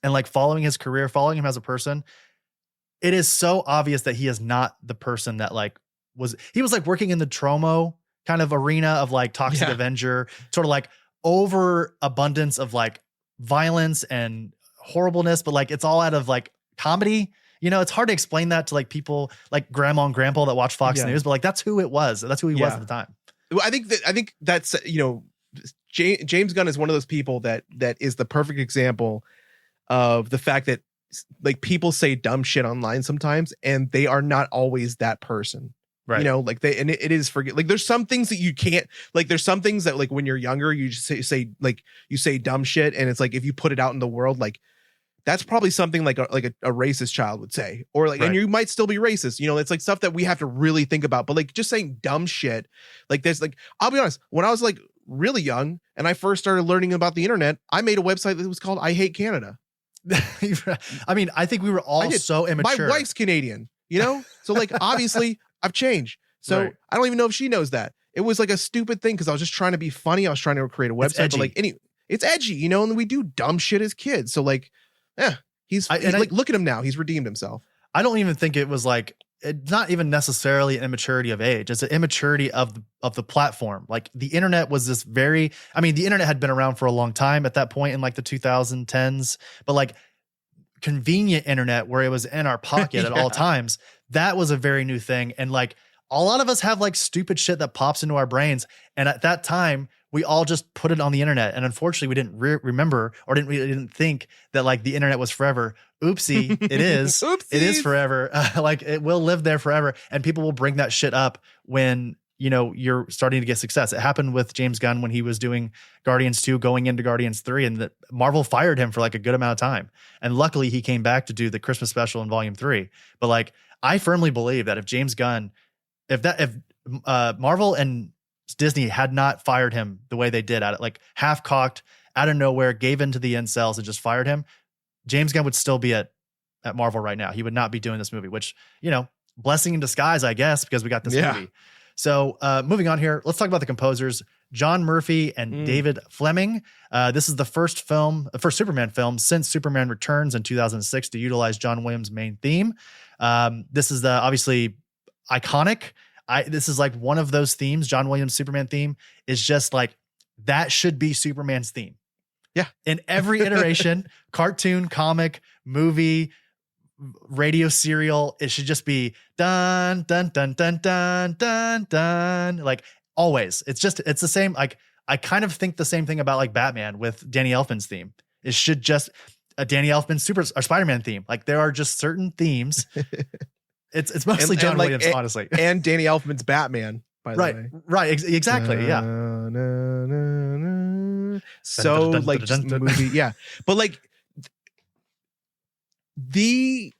and like following his career, following him as a person, it is so obvious that he is not the person that like he was like working in the Tromo kind of arena of like Toxic Avenger, sort of like overabundance of like violence and horribleness, but like it's all out of like comedy. It's hard to explain that to like people like grandma and grandpa that watch Fox News, but like that's who it was. That's who he was at the time. I think that's, James Gunn is one of those people that is the perfect example of the fact that like people say dumb shit online sometimes, and they are not always that person. Right. Like it is like there's some things that you can't, like there's some things that like when you're younger, you just say like you say dumb shit, and it's like if you put it out in the world, like that's probably something like a racist child would say, or like, and you might still be racist. It's like stuff that we have to really think about. But like just saying dumb shit, like there's like, I'll be honest, when I was like really young and I first started learning about the internet, I made a website that was called I Hate Canada. I mean, I think we were all so immature. My wife's Canadian, so like obviously I've changed. So I don't even know if she knows that. It was like a stupid thing because I was just trying to be funny. I was trying to create a website, but like it's edgy, and we do dumb shit as kids. So like, he's like, look at him now. He's redeemed himself. I don't even think it was like, it's not even necessarily an immaturity of age. It's an immaturity of the platform. Like the internet was this the internet had been around for a long time at that point in like the 2010s, but like convenient internet where it was in our pocket at all times, that was a very new thing. And like a lot of us have like stupid shit that pops into our brains. And at that time, we all just put it on the internet. And unfortunately, we didn't remember or didn't think that like the internet was forever. Oopsie, it is. Oopsies. It is forever. Like it will live there forever. And people will bring that shit up when, you're starting to get success. It happened with James Gunn when he was doing Guardians 2 going into Guardians 3, and that Marvel fired him for like a good amount of time. And luckily he came back to do the Christmas special in Volume 3. But like, I firmly believe that if James Gunn, if Marvel and Disney had not fired him the way they did at it, like half-cocked, out of nowhere, gave in to the incels and just fired him, James Gunn would still be at Marvel right now. He would not be doing this movie, which, blessing in disguise, I guess, because we got this movie. So moving on here, let's talk about the composers, John Murphy and David Fleming. This is the first Superman film since Superman Returns in 2006 to utilize John Williams' main theme. This is the obviously iconic. This is like one of those themes. John Williams' Superman theme is just like, that should be Superman's theme. Yeah. In every iteration, cartoon, comic, movie, radio serial. It should just be dun dun dun dun dun dun dun. Like always. It's the same. Like I kind of think the same thing about like Batman with Danny Elfman's theme. It should just a Danny Elfman or Spider-Man theme. Like there are just certain themes. It's mostly John Williams, honestly. And Danny Elfman's Batman, by the way. Right. Exactly. Yeah. So like just movie. Yeah. But like the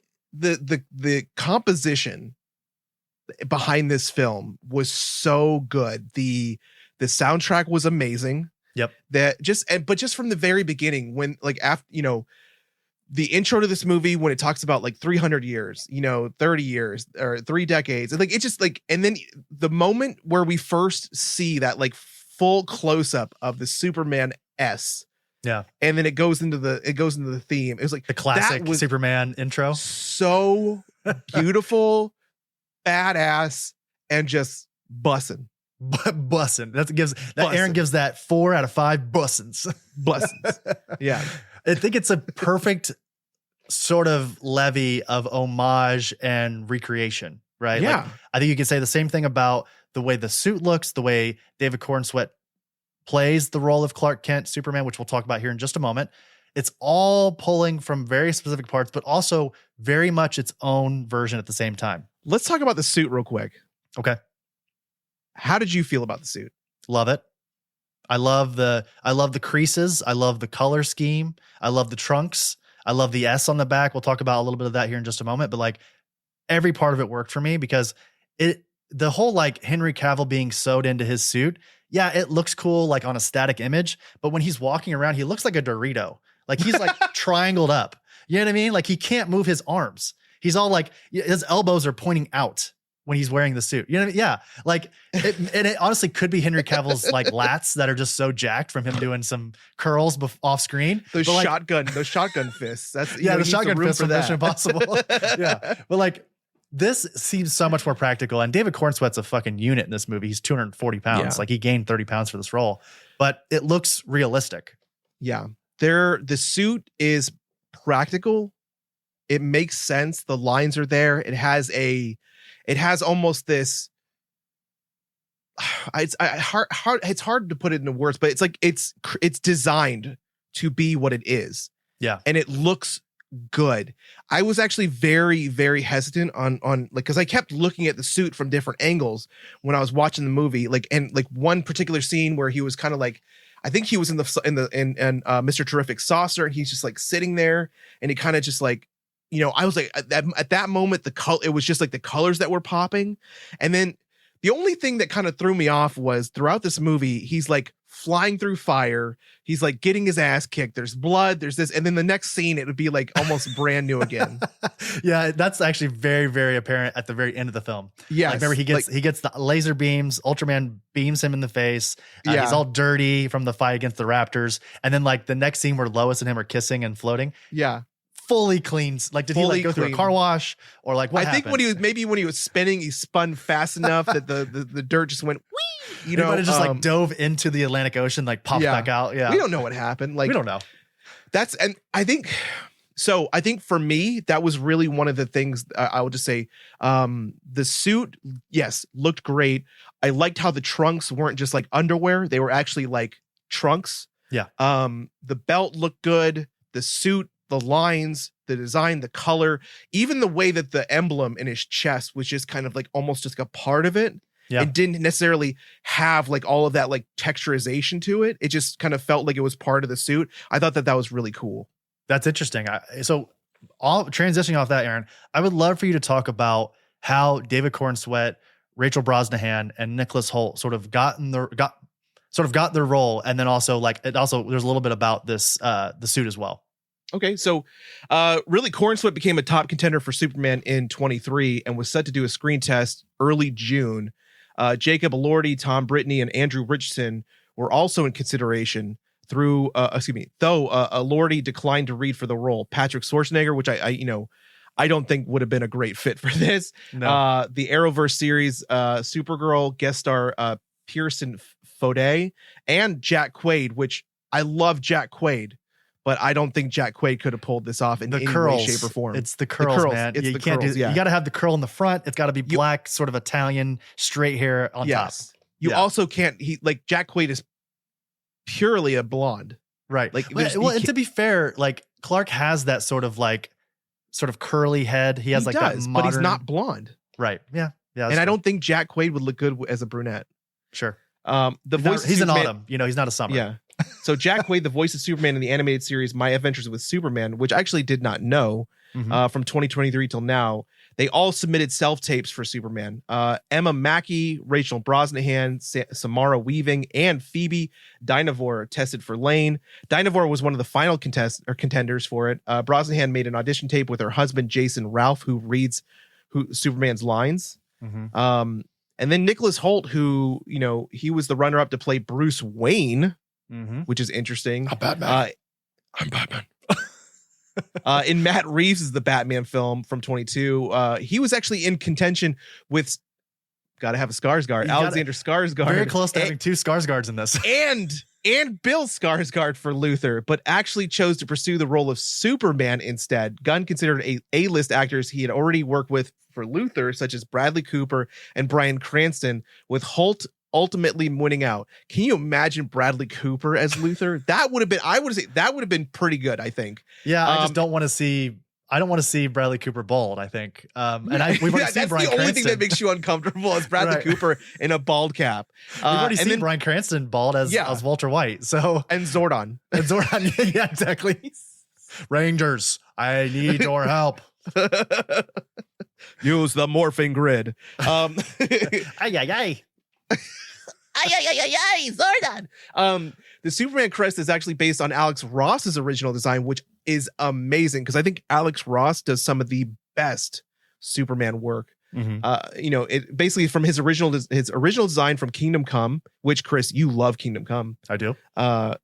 composition behind this film was so good. The soundtrack was amazing. Yep. But just from the very beginning, when like after, the intro to this movie, when it talks about like 300 years, 30 years or 3 decades, like it's just like, and then the moment where we first see that like full close up of the Superman S. Yeah. And then it goes into the theme. It was like the classic Superman intro. So beautiful, badass, and just bussin'. Bussin'. Aaron gives that 4 out of 5 bussins. Bussins. Yeah. I think it's a perfect sort of levy of homage and recreation, right? Yeah. Like, I think you could say the same thing about the way the suit looks, the way David Cornsweet plays the role of Clark Kent, Superman, which we'll talk about here in just a moment. It's all pulling from very specific parts, but also very much its own version at the same time. Let's talk about the suit real quick. Okay. How did you feel about the suit? Love it. I love the creases. I love the color scheme. I love the trunks. I love the S on the back. We'll talk about a little bit of that here in just a moment, but like every part of it worked for me because the whole like Henry Cavill being sewed into his suit. Yeah, it looks cool like on a static image, but when he's walking around, he looks like a Dorito. Like he's like triangled up. You know what I mean? Like he can't move his arms. He's all like his elbows are pointing out when he's wearing the suit. You know what I mean? Yeah. Like it honestly could be Henry Cavill's like lats that are just so jacked from him doing some curls off screen. Those shotgun fists. That's the shotgun fists from Mission Impossible. Yeah. But like this seems so much more practical. And David Cornsweet's a fucking unit in this movie. He's 240 pounds. Yeah. Like he gained 30 pounds for this role, but it looks realistic. Yeah. The suit is practical. It makes sense. The lines are there. It has almost this. It's hard to put it into words, but it's like it's designed to be what it is. Yeah, and it looks good. I was actually very, very hesitant on like because I kept looking at the suit from different angles when I was watching the movie. Like one particular scene where he was kind of like, I think he was in Mr. Terrific Saucer, and he's just like sitting there, and he kind of just like. I was like at that moment, it was just like the colors that were popping. And then the only thing that kind of threw me off was throughout this movie, he's like flying through fire. He's like getting his ass kicked. There's blood, there's this. And then the next scene, it would be like almost brand new again. Yeah. That's actually very, very apparent at the very end of the film. Yeah. Like, remember he gets the laser beams. Ultraman beams him in the face. Yeah. He's all dirty from the fight against the Raptors. And then like the next scene where Lois and him are kissing and floating. Yeah. Fully cleans. Like, did he like go through a car wash or like what happened? Think when he was spinning, he spun fast enough that the dirt just went whee. He might have just like dove into the Atlantic Ocean, like popped back out. Yeah, we don't know what happened. Like we don't know. I think for me that was really one of the things. I would just say the suit, yes, looked great. I liked how the trunks weren't just like underwear; they were actually like trunks. Yeah. The belt looked good. The suit. The lines, the design, the color, even the way that the emblem in his chest was just kind of like almost just a part of it. Yeah. It didn't necessarily have like all of that like texturization to it. It just kind of felt like it was part of the suit. I thought that was really cool. That's interesting. So transitioning off that, Aaron, I would love for you to talk about how David Cornsweet, Rachel Brosnahan, and Nicholas Hoult sort of got their role. And then also there's a little bit about this, the suit as well. Okay, so really Cornsweet became a top contender for Superman in 23 and was set to do a screen test early June. Jacob Elordi, Tom Brittany, and Andrew Richardson were also in consideration though Elordi declined to read for the role. Patrick Schwarzenegger, which I don't think would have been a great fit for this. No. The Arrowverse series, Supergirl guest star Pearson Fode and Jack Quaid, which I love Jack Quaid. but I don't think Jack Quaid could have pulled this off in The any curls, way, shape, or form. It's the curls, man. It's You the can't curls, do. yeah. You got to have the curl in the front. It's got to be black, sort of Italian, straight hair on top. You also can't. Jack Quaid is purely a blonde, right? Like, well, and to be fair, like Clark has that sort of curly head. He has that modern, but he's not blonde, right? Yeah. And I don't think Jack Quaid would look good as a brunette. Sure. He's an autumn. He's not a summer. Yeah. So Jack Quaid, the voice of Superman in the animated series My Adventures with Superman, which I actually did not know, from 2023 till now, they all submitted self-tapes for Superman. Emma Mackey, Rachel Brosnahan, Samara Weaving, and Phoebe Dynevor tested for Lane. Dynevor was one of the final contenders for it. Brosnahan made an audition tape with her husband, Jason Ralph, who reads Superman's lines. And then Nicholas Hoult, who, he was the runner-up to play Bruce Wayne, which is interesting. I'm Batman. I'm Batman. In Matt Reeves' The Batman film from 22, he was actually in contention with, gotta have a Skarsgård, Alexander Skarsgård. Very close to having two Skarsgårds in this. And Bill Skarsgård for Luthor, but actually chose to pursue the role of Superman instead. Gunn considered A-list actors he had already worked with for Luthor, such as Bradley Cooper and Bryan Cranston, with Holt ultimately winning out. Can you imagine Bradley Cooper as Luthor? That would have been, I would say that would have been pretty good, I think. Yeah, I just don't want to see, Bradley Cooper bald, I think. We've already seen that's Bryan the Cranston. only thing that makes you uncomfortable is Bradley Cooper in a bald cap. We've already seen Bryan Cranston bald as Walter White. So and Zordon. Yeah, exactly. Rangers, I need your help. Use the morphing grid. Zordon. The Superman crest is actually based on Alex Ross's original design, which is amazing because I think Alex Ross does some of the best Superman work. It basically from his original design from Kingdom Come, which Chris, you love Kingdom Come. I do.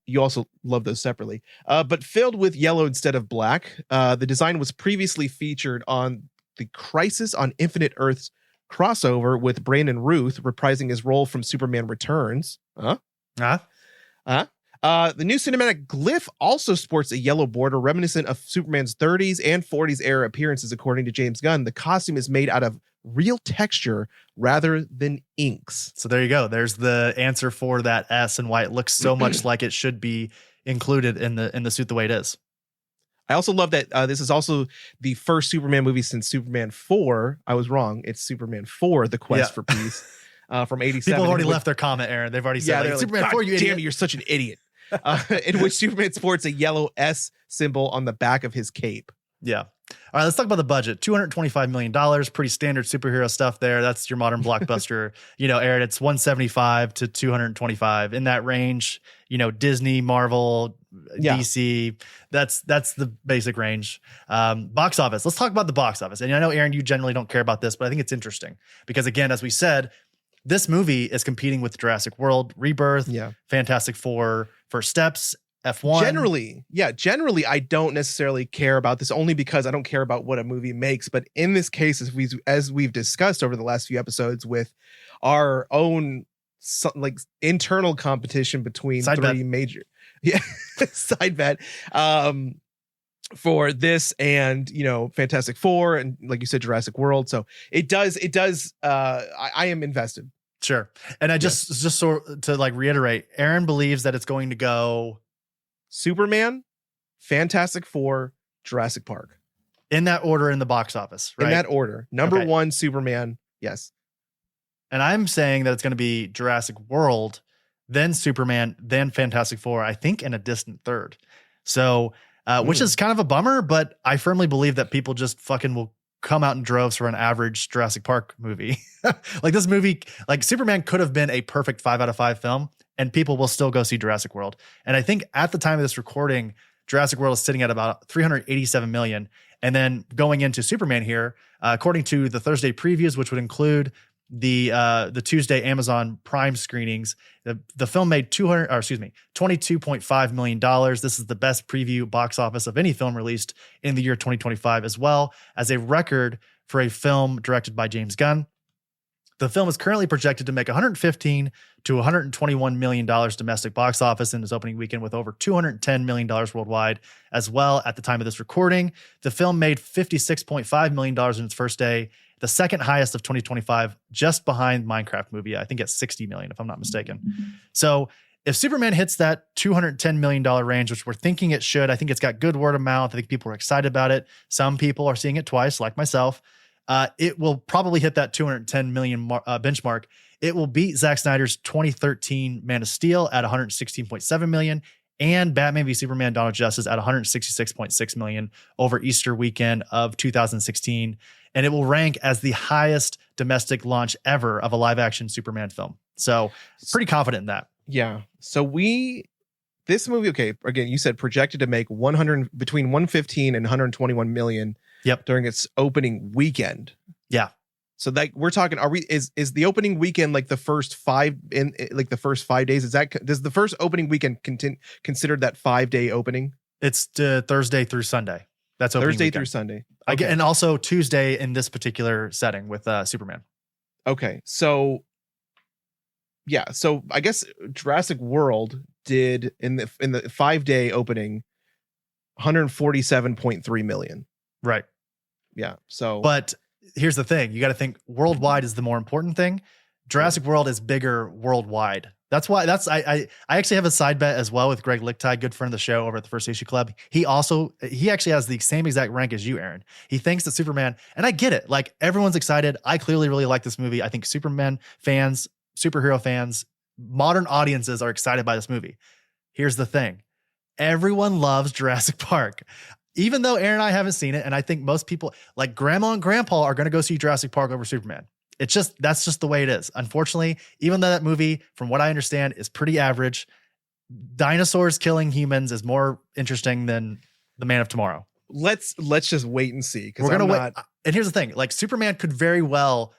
You also love those separately, but filled with yellow instead of black. The design was previously featured on the Crisis on Infinite Earths crossover with Brandon Routh reprising his role from Superman Returns. The new cinematic glyph also sports a yellow border reminiscent of Superman's 30s and 40s era appearances, according to James Gunn. The costume is made out of real texture rather than inks. So there you go. There's the answer for that S and why it looks so much like it should be included in the suit the way it is. I also love that this is also the first Superman movie since Superman 4. I was wrong. It's Superman 4, The Quest for Peace, from 87. People have already left their comment, Aaron. They've already said, Superman 4, you idiot. Damn, you're such an idiot. In which Superman sports a yellow S symbol on the back of his cape. Yeah. All right, let's talk about the budget. $225 million, pretty standard superhero stuff there. That's your modern blockbuster. Aaron, it's 175 to 225 in that range. Disney, Marvel, DC. That's the basic range. Box office. Let's talk about the box office. And I know, Aaron, you generally don't care about this, but I think it's interesting because, again, as we said, this movie is competing with Jurassic World, Rebirth, Fantastic Four, First Steps, F1. Generally, I don't necessarily care about this only because I don't care about what a movie makes. But in this case, as we've discussed over the last few episodes with our own internal competition between major side bet for this and Fantastic Four and, like you said, Jurassic World. So it does I am invested. Sure. And I just sort to reiterate, Aaron believes that it's going to go Superman, Fantastic Four, Jurassic Park. In that order in the box office, right? In that order. Number one, Superman. Yes. And I'm saying that it's going to be Jurassic World, then Superman, then Fantastic Four, I think in a distant third. So, which is kind of a bummer, but I firmly believe that people just fucking will come out in droves for an average Jurassic Park movie. This movie, Superman could have been a perfect 5 out of 5 film and people will still go see Jurassic World. And I think at the time of this recording, Jurassic World is sitting at about 387 million. And then going into Superman here, according to the Thursday previews, which would include the Tuesday Amazon Prime screenings, the film made $22.5 million. This is the best preview box office of any film released in the year 2025, as well as a record for a film directed by James Gunn. The film is currently projected to make $115 to $121 million domestic box office in its opening weekend, with over $210 million worldwide as well at the time of this recording. The film made $56.5 million in its first day, the second highest of 2025, just behind Minecraft movie. I think at $60 million, if I'm not mistaken. So if Superman hits that $210 million range, which we're thinking it should, I think it's got good word of mouth. I think people are excited about it. Some people are seeing it twice, like myself. It will probably hit that 210 million benchmark. It will beat Zack Snyder's 2013 Man of Steel at 116.7 million and Batman v Superman: Dawn of Justice at 166.6 million over Easter weekend of 2016. And it will rank as the highest domestic launch ever of a live action Superman film. So pretty confident in that. Yeah. So this movie, okay, again, you said projected to make between 115 and 121 million. Yep. During its opening weekend. Yeah. So that we're talking, is the opening weekend like the first 5 days? Does the first opening weekend considered that 5-day opening? It's Thursday through Sunday. That's opening Thursday weekend. through Sunday. Okay. And also Tuesday in this particular setting with Superman. Okay. So yeah. So I guess Jurassic World did in the 5-day opening 147.3 million. Right. Yeah. So, but here's the thing. You got to think worldwide is the more important thing. Jurassic World is bigger worldwide. That's why I actually have a side bet as well with Greg Lichtide, good friend of the show over at the First Issue Club. He actually has the same exact rank as you, Aaron. He thinks that Superman, and I get it. Like everyone's excited. I clearly really like this movie. I think Superman fans, superhero fans, modern audiences are excited by this movie. Here's the thing. Everyone loves Jurassic Park. Even though Aaron and I haven't seen it, and I think most people, like grandma and grandpa, are going to go see Jurassic Park over Superman. That's just the way it is. Unfortunately, even though that movie, from what I understand, is pretty average, dinosaurs killing humans is more interesting than The Man of Tomorrow. Let's just wait and see. We're going to wait. And here's the thing, like Superman could very well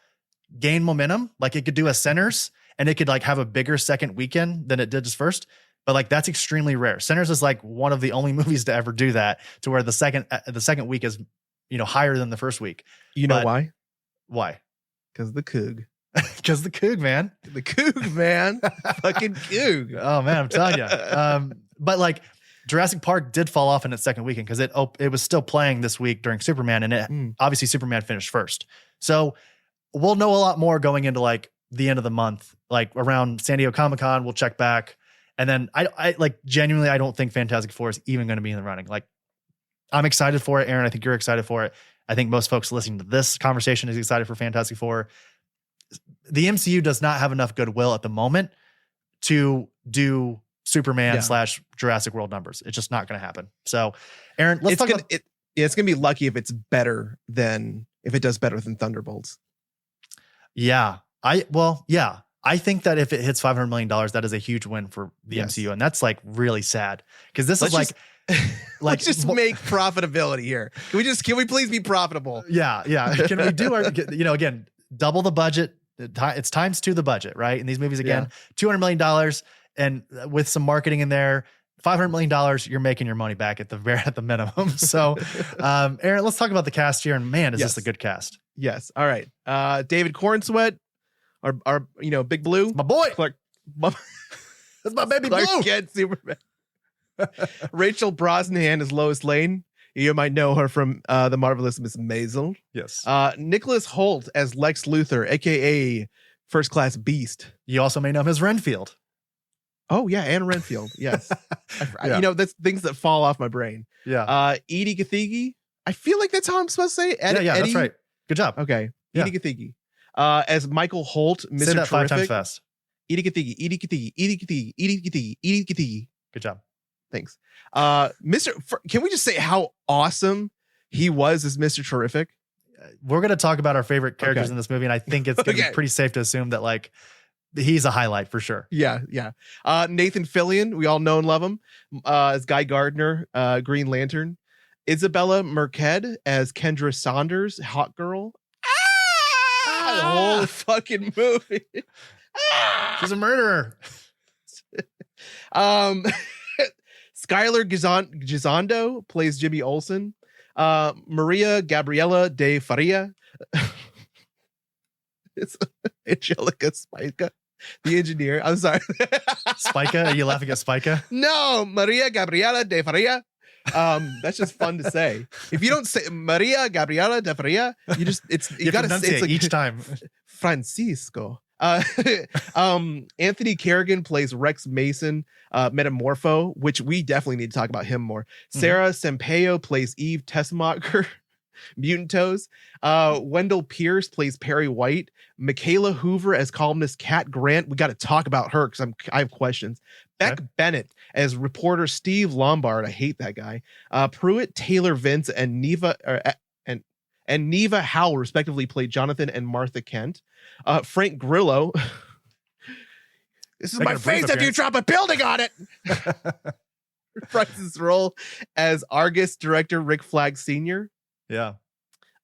gain momentum. Like it could do a Sinners and it could like have a bigger second weekend than it did its first. But like that's extremely rare. Sinners is like one of the only movies to ever do that, to where the second week is, higher than the first week. You know why? Why? Because the Coog. Because the Coog, man. The Coog, man. Fucking Coog. Oh man, I'm telling you. But like Jurassic Park did fall off in its second weekend because it was still playing this week during Superman, and obviously Superman finished first. So we'll know a lot more going into like the end of the month, like around San Diego Comic-Con. We'll check back. And then I like genuinely, I don't think Fantastic Four is even going to be in the running. Like I'm excited for it. Aaron, I think you're excited for it. I think most folks listening to this conversation is excited for Fantastic Four. The MCU does not have enough goodwill at the moment to do Superman / Jurassic World numbers. It's just not going to happen. So Aaron, let's talk about it's going to be lucky if it does better than Thunderbolts. Yeah. I think that if it hits $500 million, that is a huge win for the MCU. And that's like really sad because this is like, let's just make profitability here. Can we please be profitable? Yeah. Can we do our, again, double the budget? It's times 2 the budget, right? In these movies, again, $200 million, and with some marketing in there, $500 million, you're making your money back at the minimum. So, Aaron, let's talk about the cast here. And man, is this a good cast? Yes. All right. David Cornsweet. Our Big Blue, my boy, Clark. That's my baby Clark Blue. Kent, Superman. Rachel Brosnahan is Lois Lane. You might know her from The Marvelous Miss Maisel. Yes. Nicholas Hoult as Lex Luthor, aka First Class Beast. You also may know him as Renfield. Oh yeah, and Renfield. Yes. That's things that fall off my brain. Yeah. Edie Gathegi. I feel like that's how I'm supposed to say it. Eddie? That's right. Good job. Okay. Yeah. Edie Gathegi. As Michael Holt, Mr. Say that Terrific. 5 times fast. Edie Gathegi, Edie Gathegi, Edie Gathegi, Edie Gathegi, Edie Gathegi. Good job. Thanks. Can we just say how awesome he was as Mr. Terrific? We're going to talk about our favorite characters in this movie, and I think it's going to be pretty safe to assume that like he's a highlight for sure. Yeah. Nathan Fillion, we all know and love him, as Guy Gardner, Green Lantern. Isabella Merced as Kendra Saunders, Hot Girl. The whole fucking movie. She's a murderer. Skylar Gisondo plays Jimmy Olsen. Maria Gabriela de Faria It's Angelica Spica, the engineer. I'm sorry. Spica? Are you laughing at Spica? No, Maria Gabriela de Faria. That's just fun to say. If you don't say Maria Gabriela de Faria, you gotta say it's like each time. Francisco. Anthony Kerrigan plays Rex Mason, Metamorpho, which we definitely need to talk about him more. Sarah Sampaio plays Eve Tessmacher, Mutant Toes. Wendell Pierce plays Perry White. Michaela Hoover as columnist Kat Grant. We got to talk about her because I have questions. Beck Bennett as reporter Steve Lombard. I hate that guy. Pruitt Taylor Vince and Neva Howell respectively played Jonathan and Martha Kent. Frank Grillo. This is my face after you drop a building on it. Price's role as Argus director Rick Flag Sr. Yeah.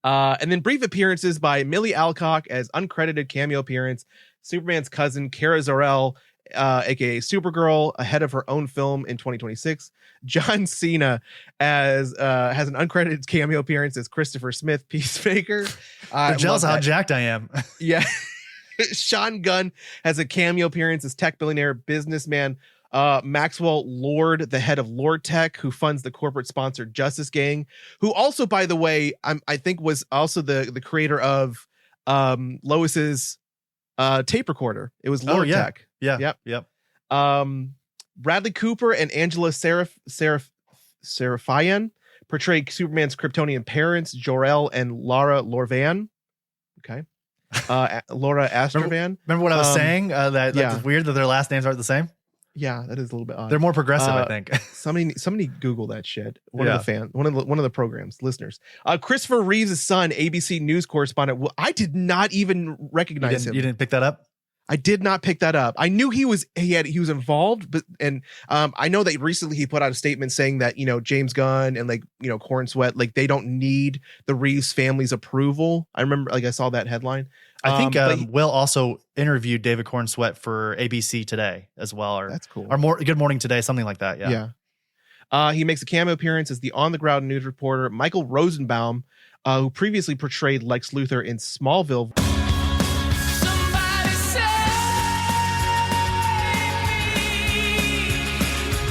And then brief appearances by Millie Alcock as uncredited cameo appearance, Superman's cousin Kara Zor-El, aka Supergirl, ahead of her own film in 2026. John Cena has an uncredited cameo appearance as Christopher Smith, Peacemaker. They're jealous of how jacked I am. Yeah. Sean Gunn has a cameo appearance as tech billionaire businessman Maxwell Lord, the head of Lord Tech, who funds the corporate sponsored Justice Gang, who also, by the way, I think was also the creator of Lois's tape recorder. It was Lord Tech. Yeah. Yep. Bradley Cooper and Angela Serafian portray Superman's Kryptonian parents, Jor-El and Lara Lorvan. Okay. Laura Astrovan. Remember what I was saying? That's weird that their last names aren't the same. Yeah, that is a little bit odd. They're more progressive, I think. somebody Google that shit. One of the programs listeners. Christopher Reeves' son, ABC News correspondent. Well, I did not even recognize him. You didn't pick that up? I did not pick that up. I knew he was involved, but I know that recently he put out a statement saying that, James Gunn and Corn Sweat, they don't need the Reeves family's approval. I remember I saw that headline. I think Will also interviewed David Corn Sweat for ABC Today as well. Or that's cool. Or Good Morning Today, something like that. Yeah. He makes a cameo appearance as the on the ground news reporter Michael Rosenbaum, who previously portrayed Lex Luthor in Smallville.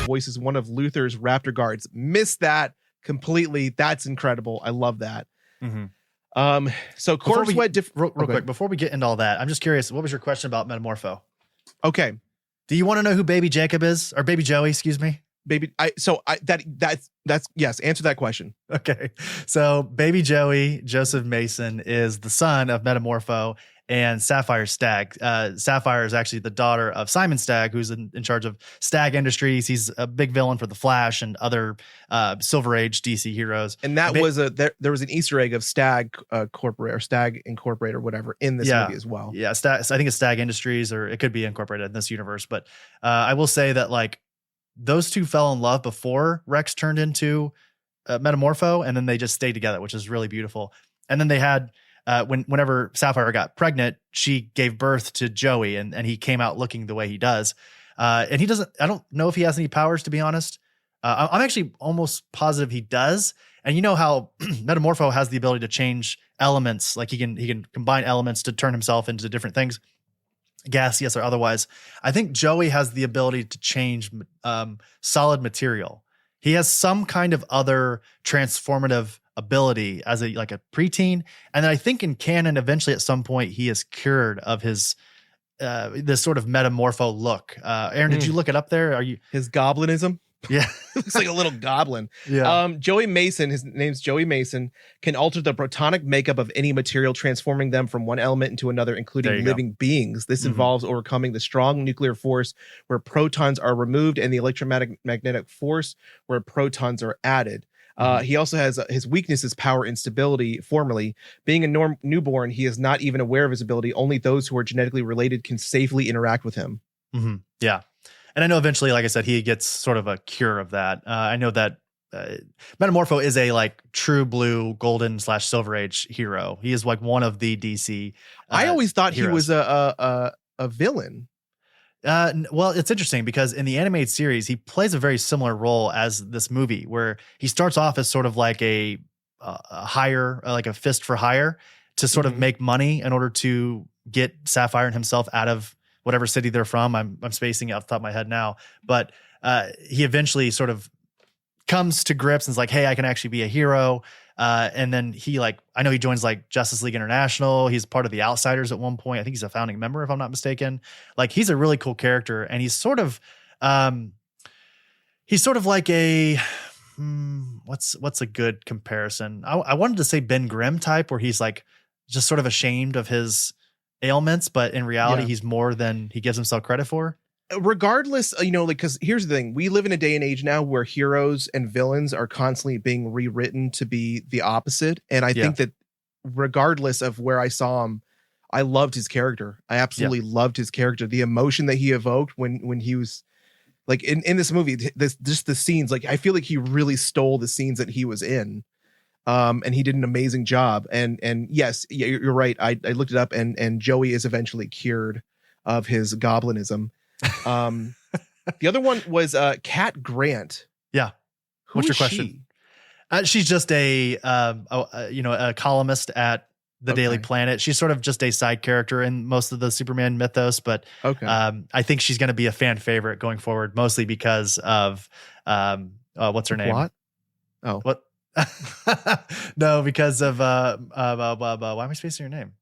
Voices one of Luthor's Raptor guards. Missed that completely. That's incredible. I love that. So Corn Sweat real quick before we get into all that, I'm just curious, what was your question about Metamorpho? Okay. Do you want to know who Baby Jacob is, or Baby Joey, excuse me? That's yes, answer that question. Okay. So Baby Joey, Joseph Mason, is the son of Metamorpho and Sapphire Stagg. Sapphire is actually the daughter of Simon Stagg, who's in charge of Stagg Industries. He's a big villain for The Flash and other Silver Age DC heroes. And that was there was an Easter egg of Stagg Corporate or Stagg Incorporated or whatever in this movie as well. Yeah, I think it's Stagg Industries, or it could be incorporated in this universe. But I will say that those two fell in love before Rex turned into Metamorpho, and then they just stayed together, which is really beautiful. And then they had whenever Sapphire got pregnant, she gave birth to Joey, and he came out looking the way he does. And he doesn't, I don't know if he has any powers, to be honest. I'm actually almost positive he does. And you know how Metamorpho has the ability to change elements, like he can combine elements to turn himself into different things, gaseous or otherwise. I think Joey has the ability to change solid material. He has some kind of other transformative ability as a preteen, and then I think in canon, eventually at some point, he is cured of his this sort of Metamorpho look. Aaron, did you look it up there? Are you his goblinism? Yeah, looks like a little goblin. Yeah. Joey Mason, his name's Joey Mason, can alter the protonic makeup of any material, transforming them from one element into another, including living beings. This involves overcoming the strong nuclear force where protons are removed and the electromagnetic force where protons are added. He also has his weakness is power instability. Formerly, being a newborn, he is not even aware of his ability. Only those who are genetically related can safely interact with him. Yeah. And I know eventually, like I said, he gets sort of a cure of that. I know that Metamorpho is a true blue golden / silver age hero. He is one of the DC. I always thought heroes. He was a villain. Well, it's interesting because in the animated series, he plays a very similar role as this movie, where he starts off as sort of like a hire, like a fist for hire, to sort of make money in order to get Sapphire and himself out of whatever city they're from. I'm spacing it off the top of my head now, but he eventually sort of comes to grips and is like, hey, I can actually be a hero. And then he I know he joins like Justice League International. He's part of the Outsiders at one point. I think he's a founding member, if I'm not mistaken. Like, he's a really cool character, and he's sort of like a what's a good comparison? I wanted to say Ben Grimm type, where he's like just sort of ashamed of his ailments, but in reality, he's more than he gives himself credit for. Regardless, because here's the thing, we live in a day and age now where heroes and villains are constantly being rewritten to be the opposite. And I think that regardless of where I saw him, I loved his character. I absolutely loved his character. The emotion that he evoked when he was like in this movie, just the scenes, like, I feel like he really stole the scenes that he was in. And he did an amazing job. And yes, you're right. I looked it up, and Joey is eventually cured of his goblinism. The other one was Kat Grant. Yeah. What's your question? She's just a columnist at the Daily Planet. She's sort of just a side character in most of the Superman mythos, but I think she's going to be a fan favorite going forward, mostly because of what's her name? What? Oh, what? No, because of why am I spacing her name?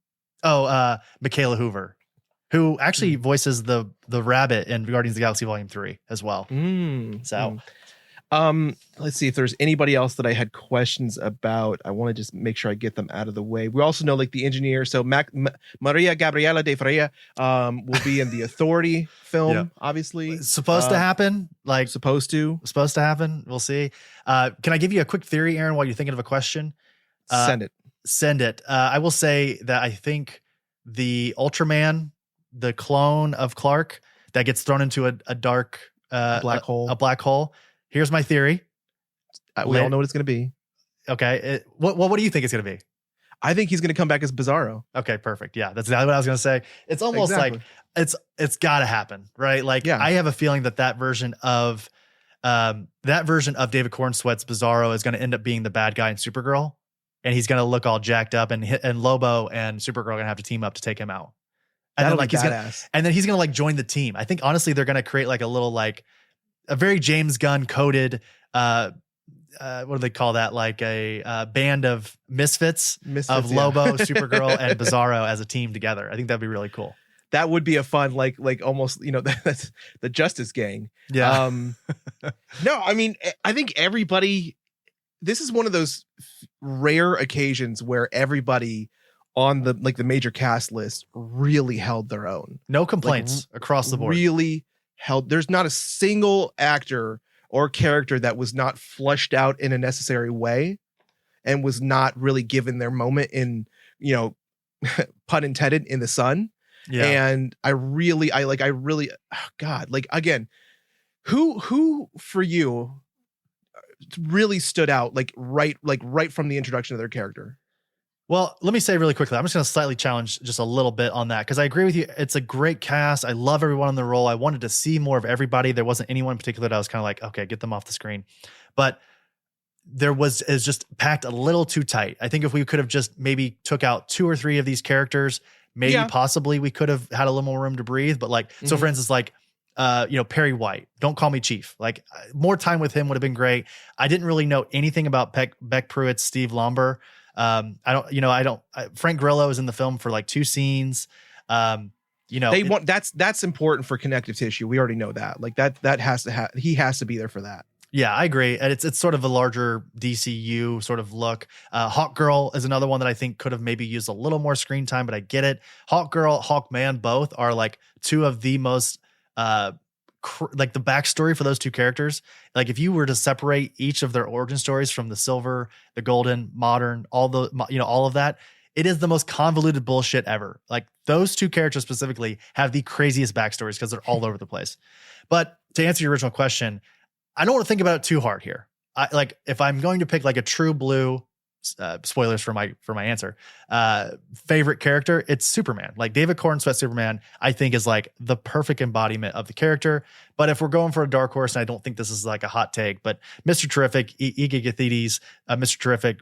Michaela Hoover, who actually voices the rabbit in Guardians of the Galaxy Volume 3 as well. Let's see if there's anybody else that I had questions about. I want to just make sure I get them out of the way. We also know, like, the engineer. So Maria Gabriela de Freya will be in the Authority film, obviously. It's supposed to happen. Like, supposed to happen. We'll see. Can I give you a quick theory, Aaron, while you're thinking of a question? Send it. I will say that I think the Ultraman, the clone of Clark that gets thrown into a dark black hole. Here's my theory. We all know what it's going to be. Okay. What do you think it's going to be? I think he's going to come back as Bizarro. Okay, perfect. Yeah, that's exactly what I was going to say. It's almost like it's got to happen, right? Like, I have a feeling that version of David Cornsweat's Bizarro is going to end up being the bad guy in Supergirl, and he's going to look all jacked up, and Lobo and Supergirl are going to have to team up to take him out. And then, like, he's going to like join the team. I think honestly they're going to create like a little, like, a very James Gunn coded what do they call that? Like a band of misfits of Lobo, Supergirl, and Bizarro as a team together. I think that'd be really cool. That would be a fun, like almost, that's the Justice Gang. Yeah. No, I mean, I think everybody, this is one of those rare occasions where everybody on the major cast list really held their own. No complaints across the board. Really held. There's not a single actor or character that was not flushed out in a necessary way and was not really given their moment in, pun intended, in the sun. Yeah. And I really, God, like, again, who for you really stood out, right from the introduction of their character? Well, let me say really quickly, I'm just going to slightly challenge just a little bit on that, because I agree with you. It's a great cast. I love everyone in the role. I wanted to see more of everybody. There wasn't anyone in particular that I was kind of like, okay, get them off the screen. But it's just packed a little too tight. I think if we could have just maybe took out 2 or 3 of these characters, maybe possibly we could have had a little more room to breathe. But so for instance, Perry White, Don't Call Me Chief, like, more time with him would have been great. I didn't really know anything about Beck Pruitt's Steve Lomber. Frank Grillo is in the film for like 2 scenes. That's important for connective tissue. We already know that. Like, that has to he has to be there for that. Yeah, I agree. And it's sort of a larger DCU sort of look. Hawkgirl is another one that I think could have maybe used a little more screen time, but I get it. Hawkgirl, Hawkman, both are like 2 of the most like the backstory for those 2 characters. Like, if you were to separate each of their origin stories from the Silver, the Golden, Modern, all of that, it is the most convoluted bullshit ever. Like, those 2 characters specifically have the craziest backstories because they're all over the place. But to answer your original question, I don't want to think about it too hard here. If I'm going to pick like a true blue spoilers for my answer. Favorite character, it's Superman. Like David Cornsweet Superman, I think is like the perfect embodiment of the character. But if we're going for a dark horse, and I don't think this is like a hot take, but Mr. Terrific, Ika Gathides, Mr. Terrific,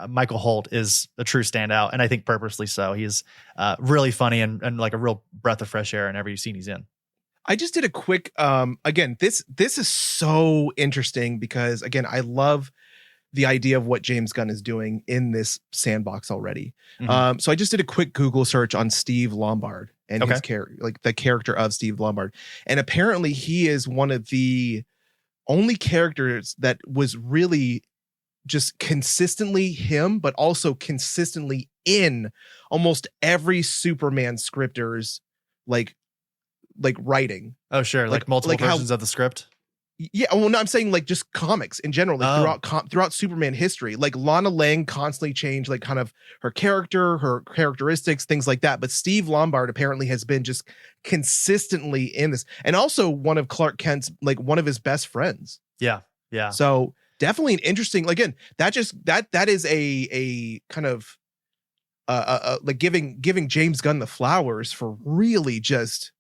Michael Holt is a true standout, and I think purposely so. He's really funny and like a real breath of fresh air in every scene he's in. I just did a quick again, this is so interesting because again, I love the idea of what James Gunn is doing in this sandbox already. Mm-hmm. So I just did a quick Google search on Steve Lombard and his character, like the character of Steve Lombard. And apparently he is one of the only characters that was really just consistently him, but also consistently in almost every Superman scripter's like writing. Oh, sure. Like multiple versions of the script. Yeah, well, no, I'm saying like just comics in general, like throughout Superman history. Like Lana Lang constantly changed like kind of her character, her characteristics, things like that. But Steve Lombard apparently has been just consistently in this, and also one of Clark Kent's like one of his best friends. Yeah, yeah. So definitely an interesting. Again, that is a kind of like giving James Gunn the flowers for really just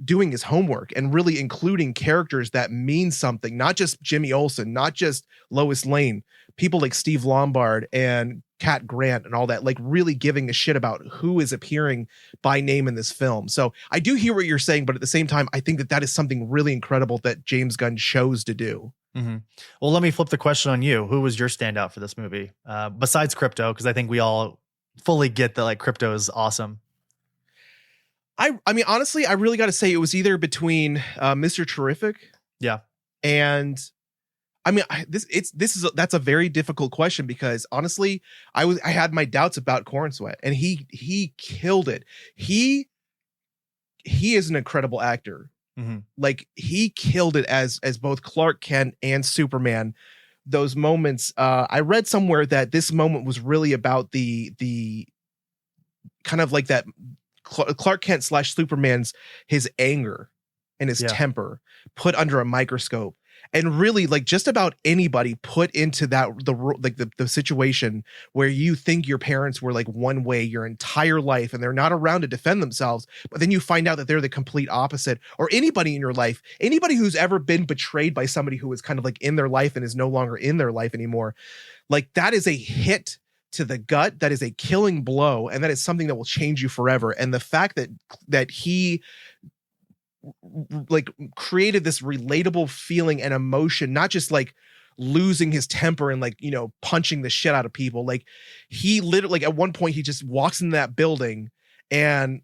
doing his homework and really including characters that mean something, not just Jimmy Olsen, not just Lois Lane, people like Steve Lombard and Cat Grant and all that, like really giving a shit about who is appearing by name in this film. So I do hear what you're saying, but at the same time, I think that is something really incredible that James Gunn chose to do. Mm-hmm. Well, let me flip the question on you. Who was your standout for this movie? Besides Krypto, because I think we all fully get that like Krypto is awesome. I mean, honestly, I really got to say it was either between Mr. Terrific, and I mean, that's a very difficult question because honestly, I had my doubts about Cornsweet, and he killed it. He is an incredible actor. Mm-hmm. Like he killed it as both Clark Kent and Superman. Those moments, I read somewhere that this moment was really about the kind of like that. Clark Kent / Superman's his anger and his temper put under a microscope, and really like just about anybody put into that the situation where you think your parents were like one way your entire life and they're not around to defend themselves, but then you find out that they're the complete opposite. Or anybody in your life, anybody who's ever been betrayed by somebody who was kind of like in their life and is no longer in their life anymore, like that is a hit to the gut, that is a killing blow, and that is something that will change you forever. And the fact that he like created this relatable feeling and emotion, not just like losing his temper and like, you know, punching the shit out of people. Like he literally, like at one point he just walks in that building and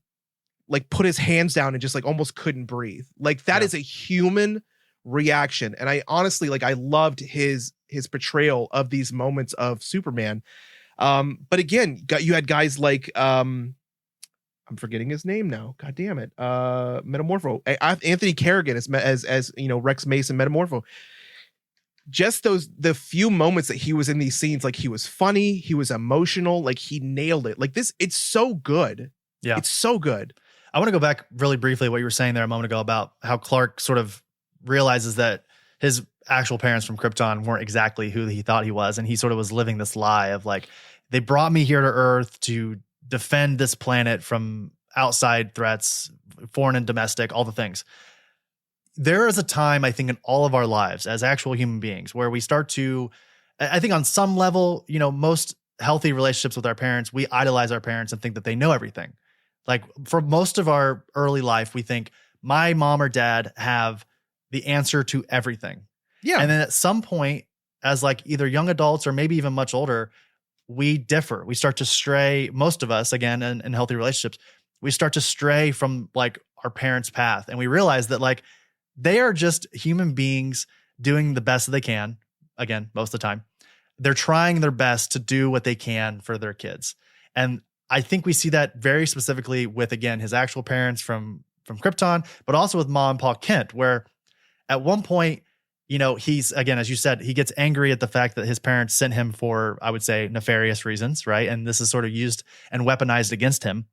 like put his hands down and just like almost couldn't breathe. Like that is a human reaction. And I honestly, like I loved his portrayal of these moments of Superman. But again, you had guys like I'm forgetting his name now. God damn it. Metamorpho. Anthony Kerrigan as you know, Rex Mason Metamorpho. Just the few moments that he was in these scenes, like he was funny, he was emotional, like he nailed it. Like this, it's so good. Yeah. It's so good. I want to go back really briefly what you were saying there a moment ago about how Clark sort of realizes that his actual parents from Krypton weren't exactly who he thought he was. And he sort of was living this lie of like, they brought me here to Earth to defend this planet from outside threats, foreign and domestic, all the things. There is a time, I think, in all of our lives as actual human beings where we start to, I think on some level, you know, most healthy relationships with our parents, we idolize our parents and think that they know everything. Like for most of our early life, we think my mom or dad have the answer to everything. Yeah. And then at some point, as like either young adults or maybe even much older, we differ. We start to stray, most of us, again, in healthy relationships, we start to stray from like our parents' path. And we realize that like they are just human beings doing the best that they can. Again, most of the time, they're trying their best to do what they can for their kids. And I think we see that very specifically with, again, his actual parents from Krypton, but also with Ma and Pa Kent, where at one point, you know, he's, again, as you said, he gets angry at the fact that his parents sent him for, I would say, nefarious reasons, right? And this is sort of used and weaponized against him.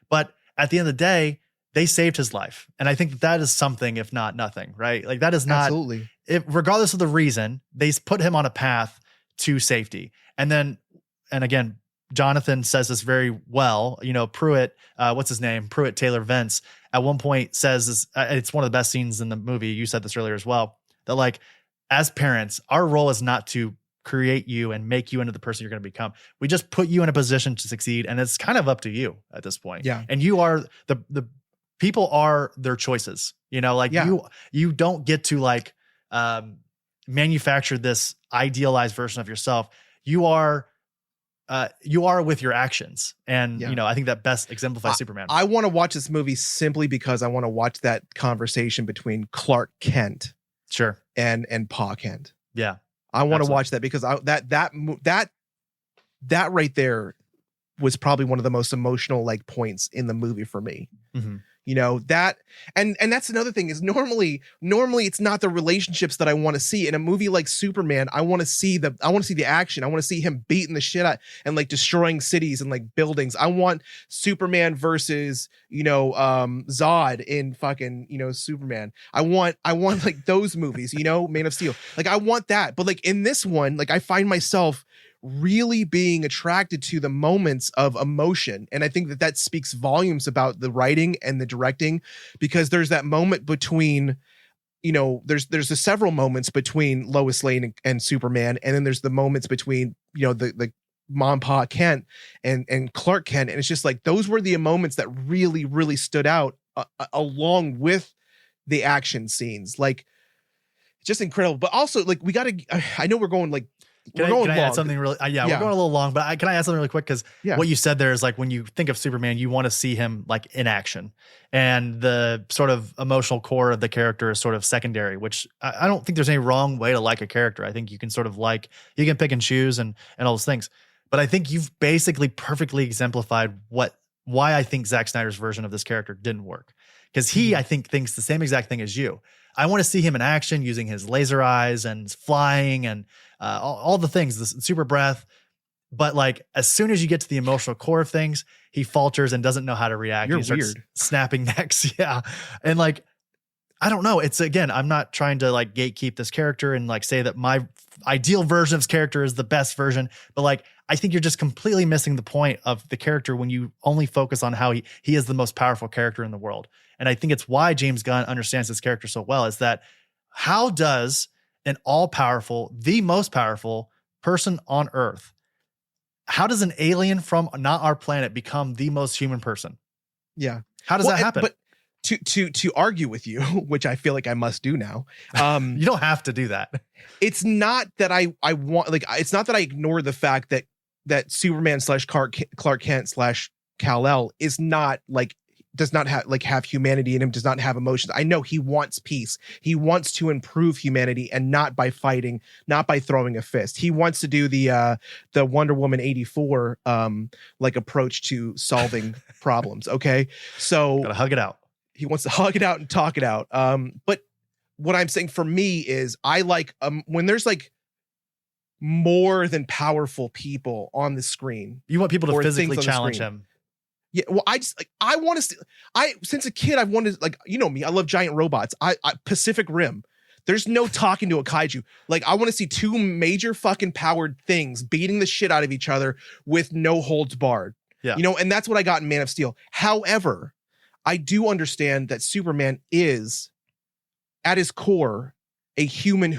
But at the end of the day, they saved his life. And I think that is something, if not nothing, right? Like that is not, absolutely, regardless of the reason, they put him on a path to safety. And then and again, Jonathan says this very well, Pruitt, what's his name? Pruitt Taylor Vance at one point says this, it's one of the best scenes in the movie. You said this earlier as well, that like, as parents, our role is not to create you and make you into the person you're going to become. We just put you in a position to succeed. And it's kind of up to you at this point. Yeah. And you are the people are their choices, you don't get to like, manufacture this idealized version of yourself. You are with your actions. And, I think that best exemplifies Superman. I want to watch this movie simply because I want to watch that conversation between Clark Kent sure and Pa Kent. Yeah. I want to watch that because that right there was probably one of the most emotional like points in the movie for me. Mm-hmm. That and that's another thing is normally it's not the relationships that I want to see in a movie like Superman. I want to see the action. I want to see him beating the shit out and like destroying cities and like buildings. I want Superman versus Zod in fucking Superman. I want like those movies, Man of Steel. Like I want that. But like in this one, like I find myself really being attracted to the moments of emotion. And I think that speaks volumes about the writing and the directing, because there's that moment between, there's the several moments between Lois Lane and Superman. And then there's the moments between, the Mom, Pa Kent and Clark Kent. And it's just like, those were the moments that really, really stood out along with the action scenes. Like just incredible. But also like, I know we're going like, Can I add something really? We're going a little long, but can I add something really quick? Because what you said there is like when you think of Superman, you want to see him like in action, and the sort of emotional core of the character is sort of secondary. Which I don't think there's any wrong way to like a character. I think you can sort of you can pick and choose and all those things. But I think you've basically perfectly exemplified why I think Zack Snyder's version of this character didn't work. Because he, I think, thinks the same exact thing as you. I want to see him in action using his laser eyes and flying and all the things, the super breath. But like, as soon as you get to the emotional core of things, he falters and doesn't know how to react. You're he starts weird. Snapping necks. Yeah. And like, I don't know. It's again, I'm not trying to like gatekeep this character and like say that my ideal version of his character is the best version, but like, I think you're just completely missing the point of the character when you only focus on how he is the most powerful character in the world. And I think it's why James Gunn understands this character so well, is that how does an all-powerful, the most powerful person on Earth, how does an alien from not our planet become the most human person? Yeah. How does that happen? But to argue with you, which I feel like I must do now. You don't have to do that. It's not that I want, like, it's not that I ignore the fact that Superman / Clark Kent / Kal-El is not like, does not have humanity in him, does not have emotions. I know he wants peace. He wants to improve humanity, and not by fighting, not by throwing a fist. He wants to do the Wonder Woman 84 like approach to solving problems. Okay. So gotta hug it out. He wants to hug it out and talk it out. But what I'm saying for me is I like when there's like more than powerful people on the screen. You want people to physically challenge him. Yeah, well, I want to see. Since a kid, I've wanted, like, me. I love giant robots. I Pacific Rim. There's no talking to a kaiju. Like, I want to see two major fucking powered things beating the shit out of each other with no holds barred. Yeah, and that's what I got in Man of Steel. However, I do understand that Superman is, at his core, a human.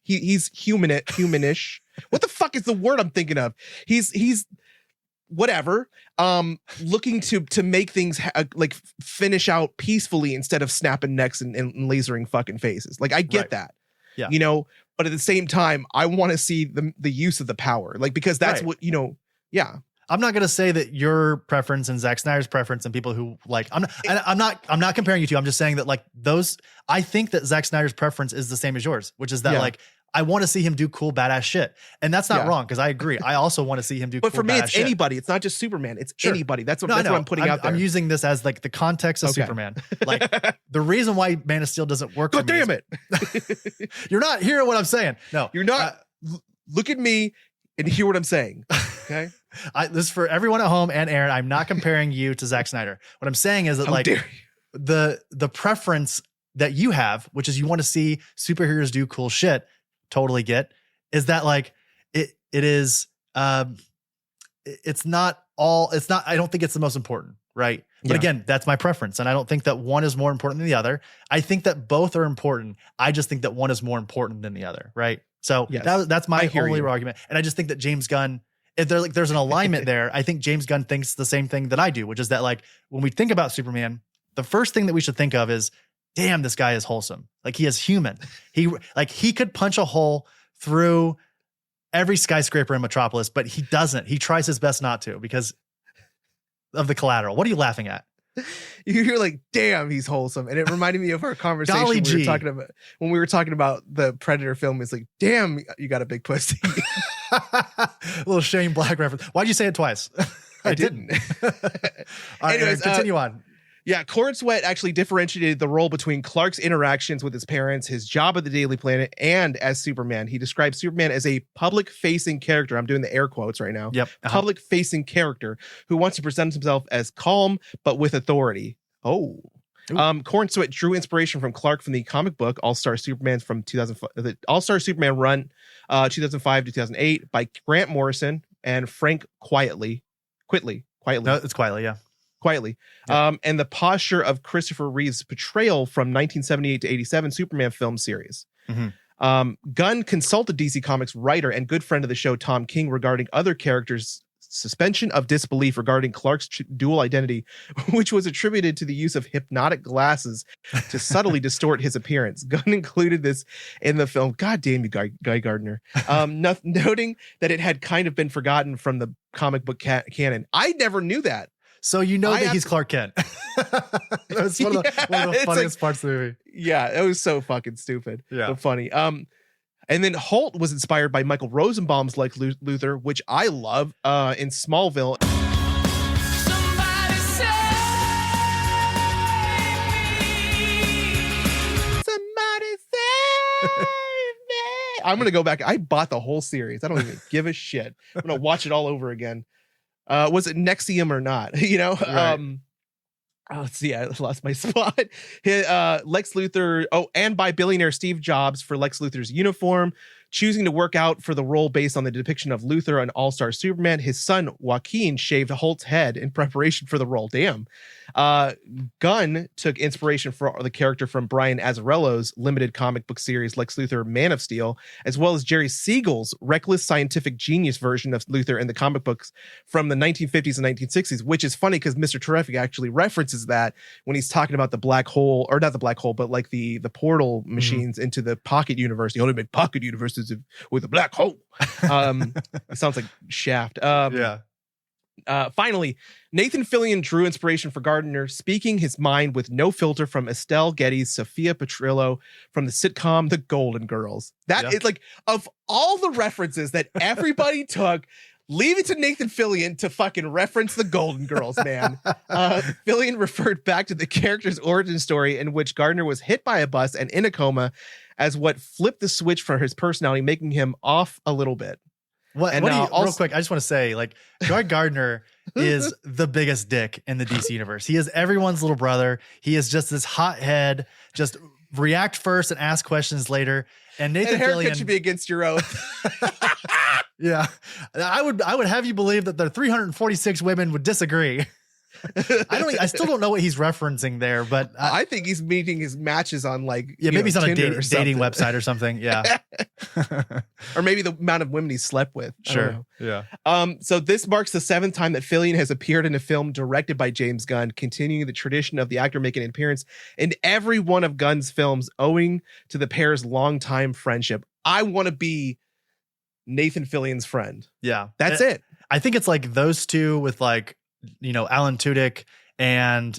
He's humanish. What the fuck is the word I'm thinking of? He's whatever. Looking to make things like finish out peacefully instead of snapping necks and lasering fucking faces. Like I get that. Yeah. But at the same time, I want to see the use of the power. Like, because that's what, yeah. I'm not going to say that your preference and Zack Snyder's preference and people who like, I'm not comparing you to, I'm just saying that like I think that Zack Snyder's preference is the same as yours, which is that like, I want to see him do cool, badass shit. And that's not wrong, because I agree. I also want to see him do but cool, for me, it's shit. Anybody. It's not just Superman. It's anybody. That's what I'm putting out there. I'm using this as like the context of Superman. Like the reason why Man of Steel doesn't work. God damn it. You're not hearing what I'm saying. No, you're not. Look at me and hear what I'm saying. Okay. This is for everyone at home and Aaron. I'm not comparing you to Zack Snyder. What I'm saying is that the preference that you have, which is you want to see superheroes do cool shit, totally get. is that like it's not, I don't think it's the most important, right? But again, that's my preference. And I don't think that one is more important than the other. I think that both are important. I just think that one is more important than the other, right? So that's my only argument. And I just think that James Gunn, if there's an alignment there, I think James Gunn thinks the same thing that I do, which is that like when we think about Superman, the first thing that we should think of is, damn, this guy is wholesome. Like he is human. He could punch a hole through every skyscraper in Metropolis, but he doesn't. He tries his best not to because of the collateral. What are you laughing at? You're like, damn, he's wholesome. And it reminded me of our conversation when we were talking about the Predator film. It's like, damn, you got a big pussy. A little Shane Black reference. Why'd you say it twice? I didn't. All right, anyways, continue on. Yeah, Corn Sweat actually differentiated the role between Clark's interactions with his parents, his job at the Daily Planet, and as Superman. He described Superman as a public-facing character. I'm doing the air quotes right now. Yep. Public-facing character who wants to present himself as calm but with authority. Oh. Corn Sweat drew inspiration from Clark from the comic book All-Star Superman from 2005, the All-Star Superman run 2005 to 2008 by Grant Morrison and Frank Quitely. No, it's Quietly, yeah. Quietly. Yeah. And the posture of Christopher Reeve's portrayal from 1978 to 87 Superman film series. Mm-hmm. Gunn consulted DC Comics writer and good friend of the show, Tom King, regarding other characters' suspension of disbelief regarding Clark's dual identity, which was attributed to the use of hypnotic glasses to subtly distort his appearance. Gunn included this in the film. God damn you, Guy Gardner. Noting that it had kind of been forgotten from the comic book canon. I never knew that. So you know that he's Clark Kent. That's one of the funniest parts of the movie. Yeah, it was so fucking stupid. Yeah. But funny. And then Holt was inspired by Michael Rosenbaum's Lex Luthor, which I love, in Smallville. Somebody save me. Somebody save me. I'm going to go back. I bought the whole series. I don't even give a shit. I'm going to watch it all over again. Was it Nexium or not? You know? Right. Let's see. I lost my spot. Lex Luthor. Oh, and by billionaire Steve Jobs for Lex Luthor's uniform, choosing to work out for the role based on the depiction of Luthor on All-Star Superman. His son Joaquin shaved Holt's head in preparation for the role. Damn. Gunn took inspiration for the character from Brian Azzarello's limited comic book series Lex Luthor Man of Steel, as well as Jerry Siegel's reckless scientific genius version of Luthor in the comic books from the 1950s and 1960s, which is funny because Mr. Terrific actually references that when he's talking about the black hole, or not the black hole, but like the portal machines into the pocket universe. The only make pocket universes with a black hole. It sounds like Shaft. Finally, Nathan Fillion drew inspiration for Gardner, speaking his mind with no filter from Estelle Getty's Sophia Petrillo from the sitcom The Golden Girls. That is like, of all the references that everybody took, leave it to Nathan Fillion to fucking reference The Golden Girls, man. Fillion referred back to the character's origin story in which Gardner was hit by a bus and in a coma as what flipped the switch for his personality, making him off a little bit. Real quick, I just want to say, like, Guy Gardner is the biggest dick in the DC universe. He is everyone's little brother. He is just this hothead, just react first and ask questions later. And Nathan Fillion should be against your oath. Yeah, I would have you believe that the 346 women would disagree. I still don't know what he's referencing there, but I think he's meeting his matches on maybe he's on a dating website or something. Yeah. Or maybe the amount of women he slept with. Sure. Yeah. So this marks the 7th time that Fillion has appeared in a film directed by James Gunn, continuing the tradition of the actor making an appearance in every one of Gunn's films, owing to the pair's longtime friendship. I want to be Nathan Fillion's friend. Yeah. That's it. I think it's like those two with like, Alan Tudyk and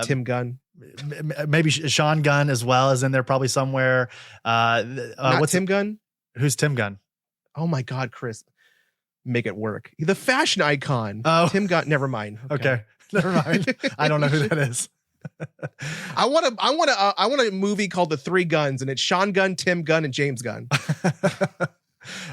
Tim Gunn, maybe Sean Gunn as well is in there probably somewhere. What's Tim Gunn? Who's Tim Gunn? Oh my God, Chris, make it work. The fashion icon. Oh, Tim Gunn. Never mind. Okay. Never mind. I don't know who that is. I want a movie called The Three Guns, and it's Sean Gunn, Tim Gunn, and James Gunn.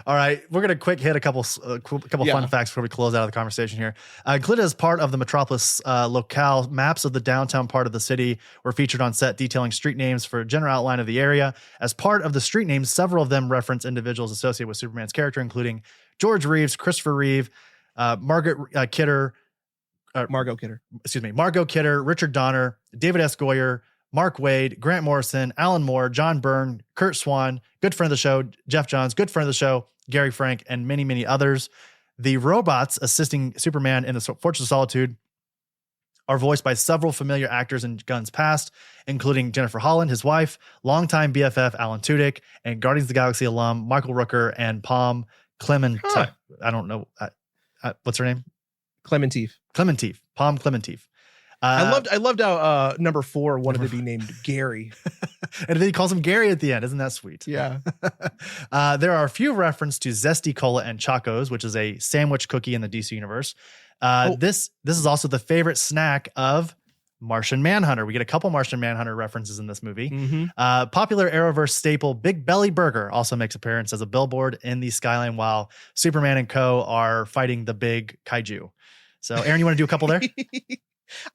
All right, we're gonna quick hit a couple fun facts before we close out of the conversation here. Included as part of the Metropolis locale, maps of the downtown part of the city were featured on set, detailing street names for a general outline of the area. As part of the street names, several of them reference individuals associated with Superman's character, including George Reeves, Christopher Reeve, Margot Kidder, Richard Donner, David S. Goyer, Mark Wade, Grant Morrison, Alan Moore, John Byrne, Kurt Swan, good friend of the show, Jeff Johns, good friend of the show, Gary Frank, and many, many others. The robots assisting Superman in the Fortress of Solitude are voiced by several familiar actors in Gunn's past, including Jennifer Holland, his wife, longtime BFF Alan Tudyk, and Guardians of the Galaxy alum Michael Rooker and Palm Clemente. Huh. I don't know. What's her name? Clementif. Palm Clementif. I loved how number 4 wanted to be named Gary. And then he calls him Gary at the end. Isn't that sweet? Yeah. There are a few references to Zesty Cola and Chacos, which is a sandwich cookie in the DC universe. This is also the favorite snack of Martian Manhunter. We get a couple Martian Manhunter references in this movie. Mm-hmm. Popular Arrowverse staple Big Belly Burger also makes appearance as a billboard in the skyline while Superman and co. are fighting the big kaiju. So, Aaron, you want to do a couple there?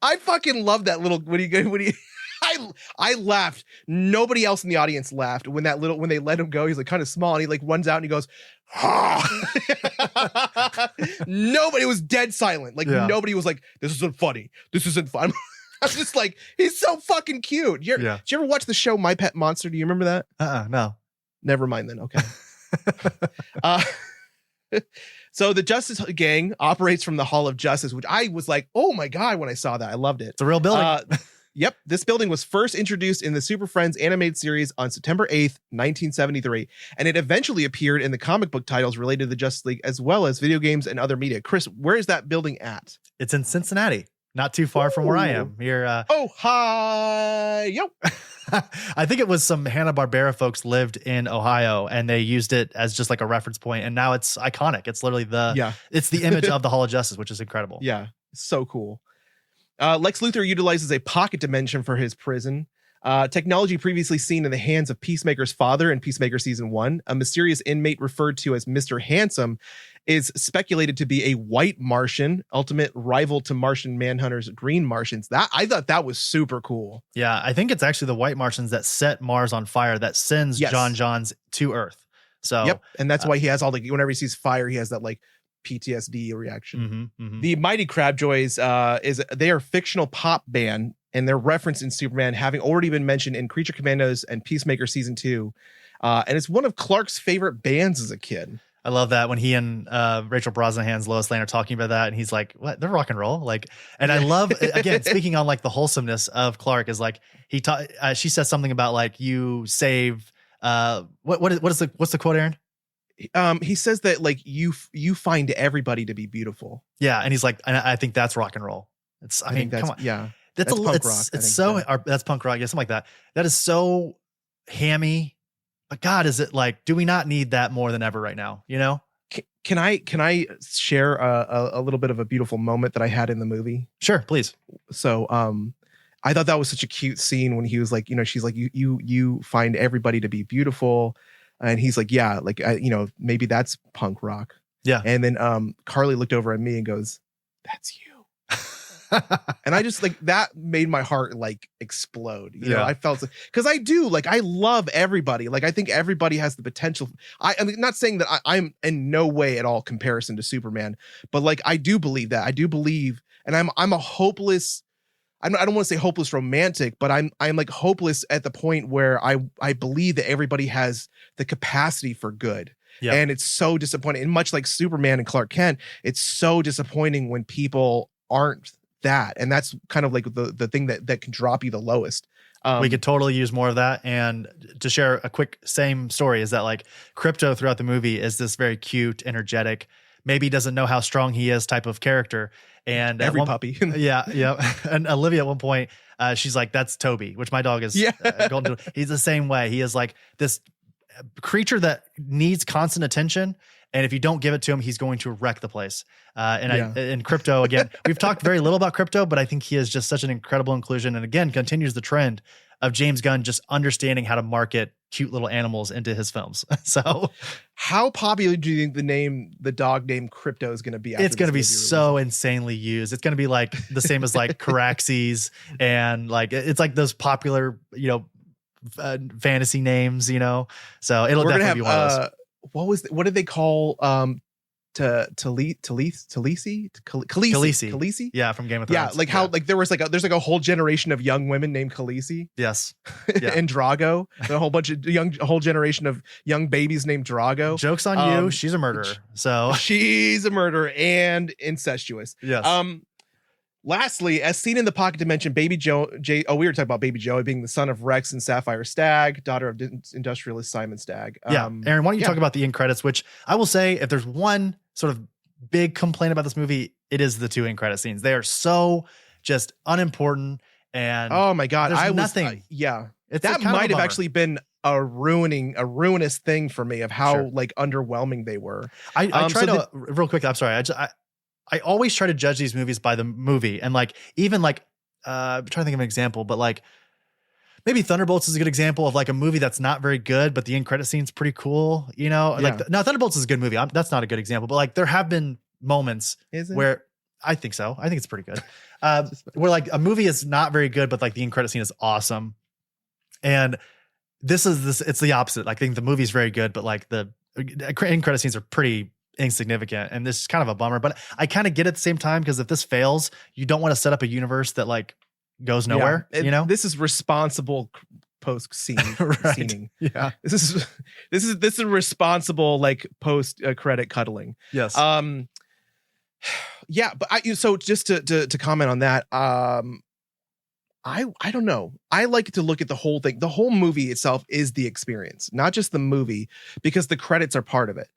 I fucking love that little I laughed. Nobody else in the audience laughed when they let him go. He's like kind of small and he like runs out and he goes, nobody was dead silent. Like nobody was like, this isn't funny. This isn't fun. I was just like, he's so fucking cute. Did you ever watch the show My Pet Monster? Do you remember that? No. Never mind then. Okay. So the Justice Gang operates from the Hall of Justice, which I was like, oh my God, when I saw that. I loved it. It's a real building. Yep. This building was first introduced in the Super Friends animated series on September 8th, 1973. And it eventually appeared in the comic book titles related to the Justice League, as well as video games and other media. Chris, where is that building at? It's in Cincinnati. Not too far from where I am. Here. Ohio. I think it was some Hanna-Barbera folks lived in Ohio and they used it as just like a reference point, and now it's iconic. It's literally it's the image of the Hall of Justice, which is incredible. Yeah, so cool. Lex Luthor utilizes a pocket dimension for his prison. Technology previously seen in the hands of Peacemaker's father in Peacemaker Season 1. A mysterious inmate referred to as Mr. Handsome is speculated to be a white Martian, ultimate rival to Martian Manhunter's Green Martians. I thought that was super cool. Yeah, I think it's actually the white Martians that set Mars on fire that sends John Johns to Earth. So yep, and that's why he has all the, whenever he sees fire, he has that like PTSD reaction. The Mighty Crabjoys they are a fictional pop band, and their reference in Superman having already been mentioned in Creature Commandos and Peacemaker Season 2. And it's one of Clark's favorite bands as a kid. I love that when he and Rachel Brosnahan's Lois Lane are talking about that, and he's like, "What? They're rock and roll!" Like, and I love again speaking on like the wholesomeness of Clark is like she says something about like you save. What's the quote, Aaron? He says that like you find everybody to be beautiful. Yeah, and he's like, I think that's rock and roll. I mean, come on, yeah, that's punk rock. That's punk rock, yeah, something like that. That is so hammy. But God, is it like, do we not need that more than ever right now? You know? Can I share a little bit of a beautiful moment that I had in the movie? Sure, please. So, I thought that was such a cute scene when he was like, she's like, you find everybody to be beautiful. And he's like, yeah, like, maybe that's punk rock. Yeah. And then Carly looked over at me and goes, that's you. And I just like, that made my heart like explode. You know, I felt like, because I do, like, I love everybody. Like, I think everybody has the potential. I mean, not saying that I'm in no way at all comparison to Superman, but like, I do believe that. I do believe, and I'm a hopeless, I don't want to say hopeless romantic, but I'm like hopeless at the point where I believe that everybody has the capacity for good. Yeah. And it's so disappointing. And much like Superman and Clark Kent, it's so disappointing when people aren't that. And that's kind of like the thing that can drop you the lowest. We could totally use more of that. And to share a quick same story is that like Krypto throughout the movie is this very cute, energetic, maybe doesn't know how strong he is type of character. And every puppy. Yeah. And Olivia at one point, she's like, that's Toby, which my dog is. Golden. He's the same way. He is like this creature that needs constant attention. And if you don't give it to him, he's going to wreck the place. And Krypto, again, we've talked very little about Krypto, but I think he is just such an incredible inclusion. And again, continues the trend of James Gunn just understanding how to market cute little animals into his films. So how popular do you think the dog named Crypto is going to be? It's going to be so insanely used. It's going to be like the same as like Caraxes and like it's like those popular, fantasy names, so it'll definitely be one of those. What did they call Khaleesi? Yeah, from Game of Thrones. Yeah, like how like there's like a whole generation of young women named Khaleesi. Yes. Yeah. And Drago, a whole generation of young babies named Drago. Joke's on you, she's a murderer. So she's a murderer and incestuous. Yes. Lastly, as seen in the pocket dimension, Baby Joe, we were talking about Baby Joey being the son of Rex and Sapphire Stagg, daughter of industrialist Simon Stagg. Aaron, why don't you talk about the end credits, which I will say, if there's one sort of big complaint about this movie, it is the 2 end credit scenes. They are so just unimportant. And oh my God, nothing. That might have actually been a ruinous thing for me of how like underwhelming they were. I try to real quick. I'm sorry. I always try to judge these movies by the movie, and like even like I'm trying to think of an example, but like maybe Thunderbolts is a good example of like a movie that's not very good, but the end credit scene's pretty cool. Like no, Thunderbolts is a good movie. That's not a good example, but like there have been moments where I think so. I think it's pretty good. Where like a movie is not very good, but like the end credit scene is awesome. And it's the opposite. I think the movie's very good, but like the end credit scenes are pretty insignificant, and this is kind of a bummer, but I kind of get it at the same time, because if this fails, you don't want to set up a universe that like goes nowhere. This is responsible post scene scening. Yeah, this is responsible like post credit cuddling. Yes. Yeah, but so just to comment on that, I don't know. I like to look at the whole thing. The whole movie itself is the experience, not just the movie, because the credits are part of it.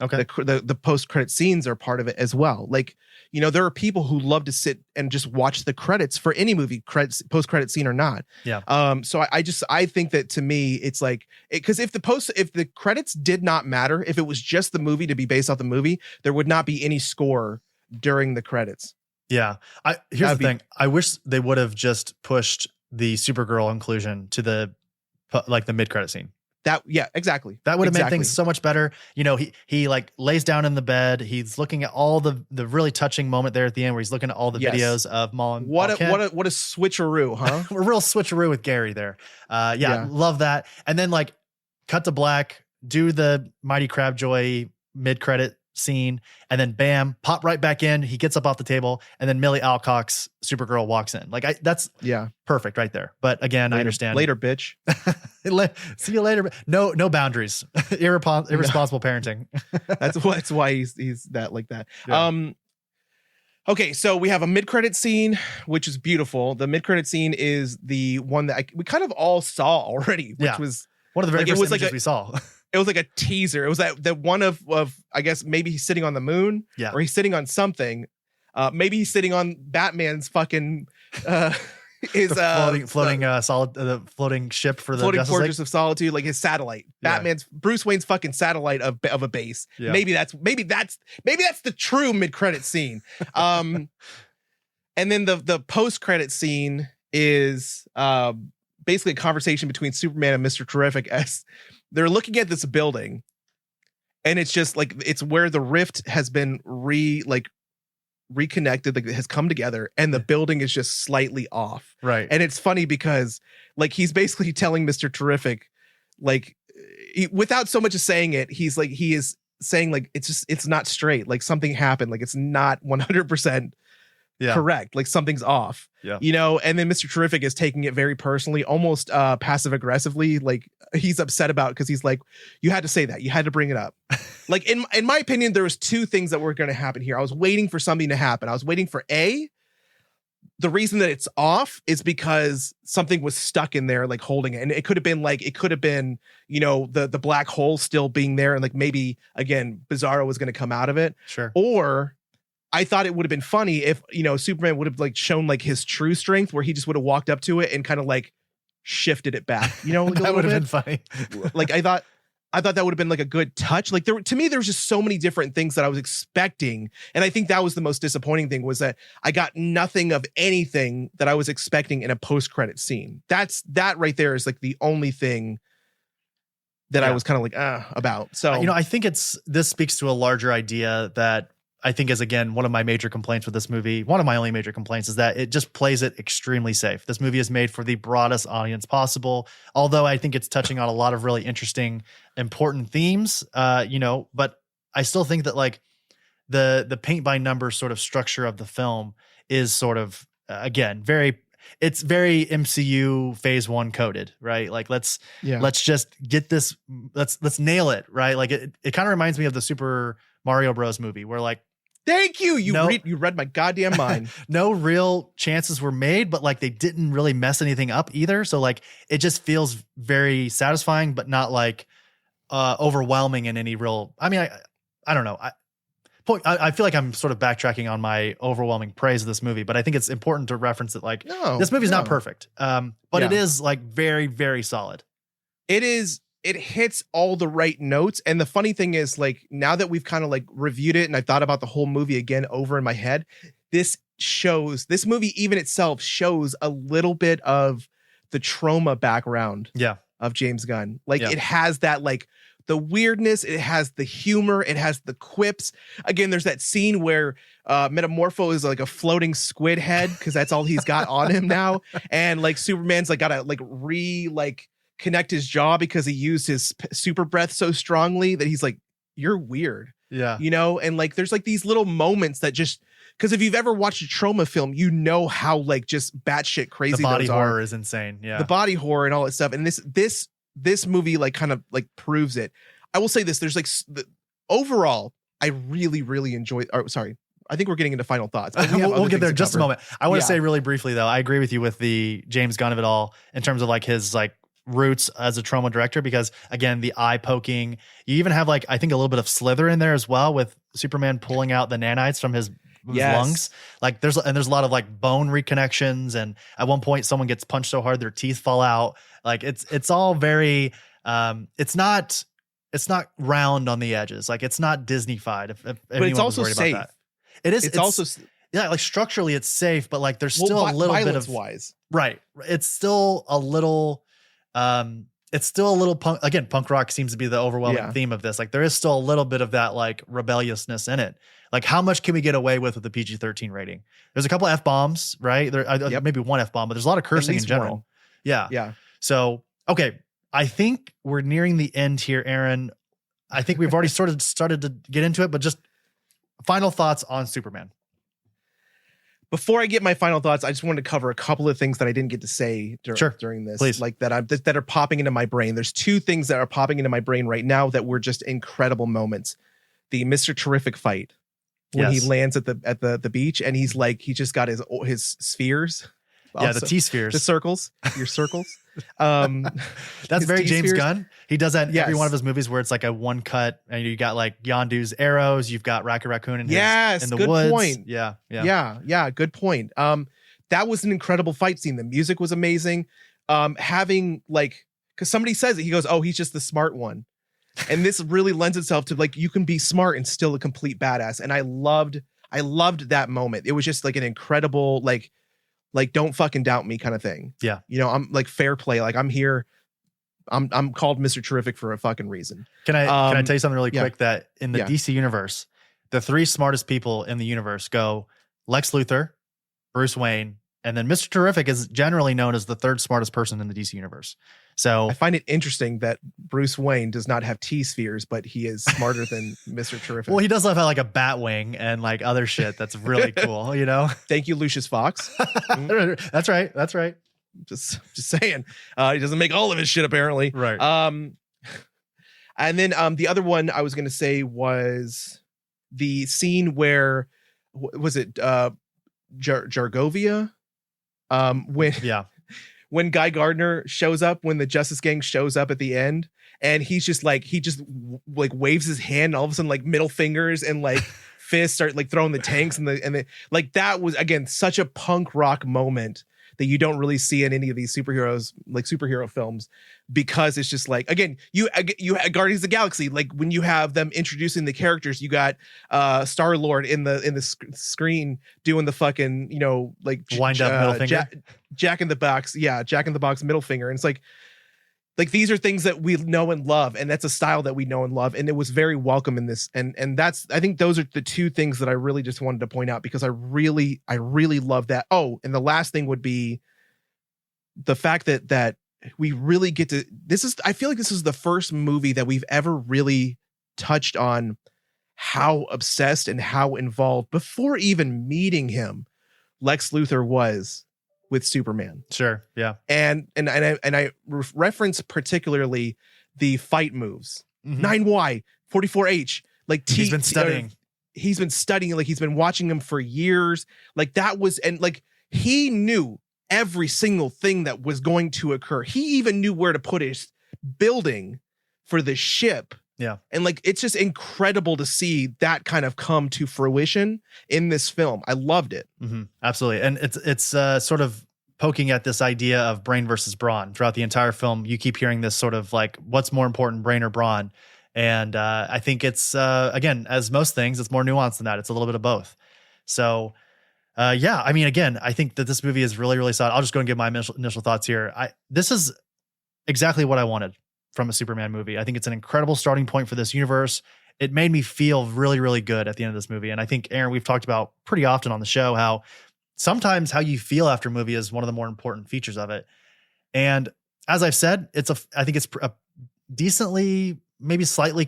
Okay. The post-credit scenes are part of it as well. Like, there are people who love to sit and just watch the credits for any movie, post-credit scene or not. Yeah. So I think that, to me, it's like, because if the credits did not matter, if it was just the movie to be based off the movie, there would not be any score during the credits. Yeah. Here's the thing. I wish they would have just pushed the Supergirl inclusion to the mid-credit scene. Exactly. That would have made things so much better. He like lays down in the bed. He's looking at all the really touching moment there at the end where he's looking at all the videos of Maul and what a switcheroo, huh? A real switcheroo with Gary there. Love that. And then like cut to black, do the Mighty Crabjoy mid-credit scene, and then bam, pop right back in. He gets up off the table, and then Millie Alcock's Supergirl walks in. Like that's perfect right there. But again, I understand. Later, bitch. See you later. No boundaries. Irresponsible parenting. That's why he's that like that. Yeah. Okay, so we have a mid-credit scene, which is beautiful. The mid-credit scene is the one that we kind of all saw already, which was one of the very first images we saw. It was like a teaser. It was that one of I guess maybe he's sitting on the moon, or he's sitting on something. Maybe he's sitting on Batman's fucking floating ship for the floating Justice Fortress League? of Solitude, like his satellite. Batman's Bruce Wayne's fucking satellite of a base. Yeah. Maybe that's the true mid-credit scene. And then the post-credit scene is basically a conversation between Superman and Mr. Terrific as they're looking at this building, and it's just like it's where the rift has been reconnected, like it has come together, and the building is just slightly off. Right. And it's funny because like he's basically telling Mr. Terrific, like without so much as saying it, he is saying like it's not straight, like something happened, like it's not 100% correct, like something's off. And then Mr. Terrific is taking it very personally, almost passive aggressively, like he's upset about it, because he's like, you had to say that, you had to bring it up. Like in my opinion, there was 2 things that were going to happen here. I was waiting for something to happen. I was waiting for the reason that it's off is because something was stuck in there, like holding it. And it could have been the black hole still being there, and like maybe again Bizarro was going to come out of it. Sure. Or I thought it would have been funny if, Superman would have like shown like his true strength, where he just would have walked up to it and kind of like shifted it back, like that would have been funny. Like I thought that would have been like a good touch. Like to me, there was just so many different things that I was expecting. And I think that was the most disappointing thing, was that I got nothing of anything that I was expecting in a post-credit scene. That right there is like the only thing that I was kind of like about. So I think this speaks to a larger idea that I think is, again, one of my major complaints with this movie. One of my only major complaints is that it just plays it extremely safe. This movie is made for the broadest audience possible, although I think it's touching on a lot of really interesting, important themes, but I still think that like the paint by numbers sort of structure of the film is sort of, again, it's very MCU phase 1 coded, right? Like let's just get this, let's nail it, right? Like it kind of reminds me of the Super Mario Bros. Movie where like, thank you. You read my goddamn mind. No real chances were made, but like they didn't really mess anything up either. So like it just feels very satisfying, but not like overwhelming in any real. I mean, I don't know. I feel like I'm sort of backtracking on my overwhelming praise of this movie, but I think it's important to reference that like this movie's not perfect, but it is like very, very solid. It is. It hits all the right notes. And the funny thing is, like, now that we've kind of like reviewed it and I thought about the whole movie again over in my head, this movie even itself shows a little bit of the trauma background of James Gunn. Like it has that, like the weirdness, it has the humor, it has the quips. Again, there's that scene where Metamorpho is like a floating squid head because that's all he's got on him now. And like Superman's like got to like connect his jaw because he used his super breath so strongly that he's like, you're weird. Yeah. And like there's like these little moments that just, because if you've ever watched a trauma film, you know how like just batshit crazy the body those horror are. is insane. Yeah. The body horror and all that stuff. And this movie like kind of like proves it. I will say this, there's like overall, I really, really enjoyed, sorry, I think we're getting into final thoughts. We'll get there in just a moment. I want to say really briefly though, I agree with you with the James Gunn of it all in terms of like his like roots as a trauma director, because again, the eye poking, you even have like, I think a little bit of Slither in there as well with Superman pulling out the nanites from his lungs. Like there's a lot of like bone reconnections. And at one point someone gets punched so hard, their teeth fall out. Like it's all very, it's not round on the edges. Like it's not Disney-fied. But it's also safe. About that. It is. It's also, like structurally it's safe, but like there's still a little bit of wise. Right. It's still a little, punk. Again, punk rock seems to be the overwhelming theme of this. Like there is still a little bit of that like rebelliousness in it. Like how much can we get away with the PG-13 rating? There's a couple of F-bombs, right? There, maybe one F-bomb, but there's a lot of cursing in general. One. Yeah. So, okay. I think we're nearing the end here, Aaron. I think we've already sort of started to get into it, but just final thoughts on Superman. Before I get my final thoughts, I just wanted to cover a couple of things that I didn't get to say during this, please. Like that are popping into my brain. There's two things that are popping into my brain right now that were just incredible moments. The Mr. Terrific fight when he lands at the beach and he's like, he just got his spheres. Yeah, the T-spheres. The circles, your circles. That's very James Gunn. He does that in every one of his movies where it's like a one cut and you got like Yondu's arrows, you've got Rocket Raccoon in the good woods. Point. Yeah, good point. That was an incredible fight scene. The music was amazing. Having like, because somebody says it, he goes, oh, he's just the smart one. And this really lends itself to like, you can be smart and still a complete badass. And I loved that moment. It was just like an incredible, like don't fucking doubt me kind of thing. Yeah. I'm like fair play. Like I'm here. I'm called Mr. Terrific for a fucking reason. Can I tell you something really quick that in the DC universe, the three smartest people in the universe go Lex Luthor, Bruce Wayne, and then Mr. Terrific is generally known as the third smartest person in the DC universe. So I find it interesting that Bruce Wayne does not have T-spheres, but he is smarter than Mr. Terrific. Well, he does have like a bat wing and like other shit that's really cool, Thank you, Lucius Fox. That's right. Just saying. He doesn't make all of his shit apparently. Right. And then the other one I was going to say was the scene where was it Jargovia? When Guy Gardner shows up, when the Justice Gang shows up at the end, and he just waves his hand, and all of a sudden like middle fingers and like fists start like throwing the tanks and the like, that was again such a punk rock moment that you don't really see in any of these superhero films, because it's just like, again, you had Guardians of the Galaxy, like when you have them introducing the characters, you got Star-Lord in the screen doing the fucking like wind up middle finger, Jack in the Box middle finger, and it's like Like these are things that we know and love, and that's a style that we know and love, and it was very welcome in this. And that's, I think those are the two things that I really just wanted to point out, because I really love that. Oh, and the last thing would be the fact that we really get to, I feel like this is the first movie that we've ever really touched on how obsessed and how involved, before even meeting him, Lex Luthor was with Superman. Sure. Yeah. And I reference particularly the fight moves. 9Y, 44H, like he's been studying. He's been studying, like he's been watching him for years. Like that was, and like he knew every single thing that was going to occur. He even knew where to put his building for the ship. Yeah. And like, it's just incredible to see that kind of come to fruition in this film. I loved it. Absolutely. And it's sort of poking at this idea of brain versus brawn throughout the entire film. You keep hearing this sort of like, what's more important, brain or brawn? And I think it's, again, as most things, it's more nuanced than that. It's a little bit of both. So yeah, I mean, again, I think that this movie is really, really solid. I'll just go and give my initial thoughts here. This is exactly what I wanted from a Superman movie. I think it's an incredible starting point for this universe. It made me feel really, really good at the end of this movie. And I think, Aaron, we've talked about pretty often on the show how sometimes how you feel after a movie is one of the more important features of it. And as I've said, I think it's a decently, maybe slightly,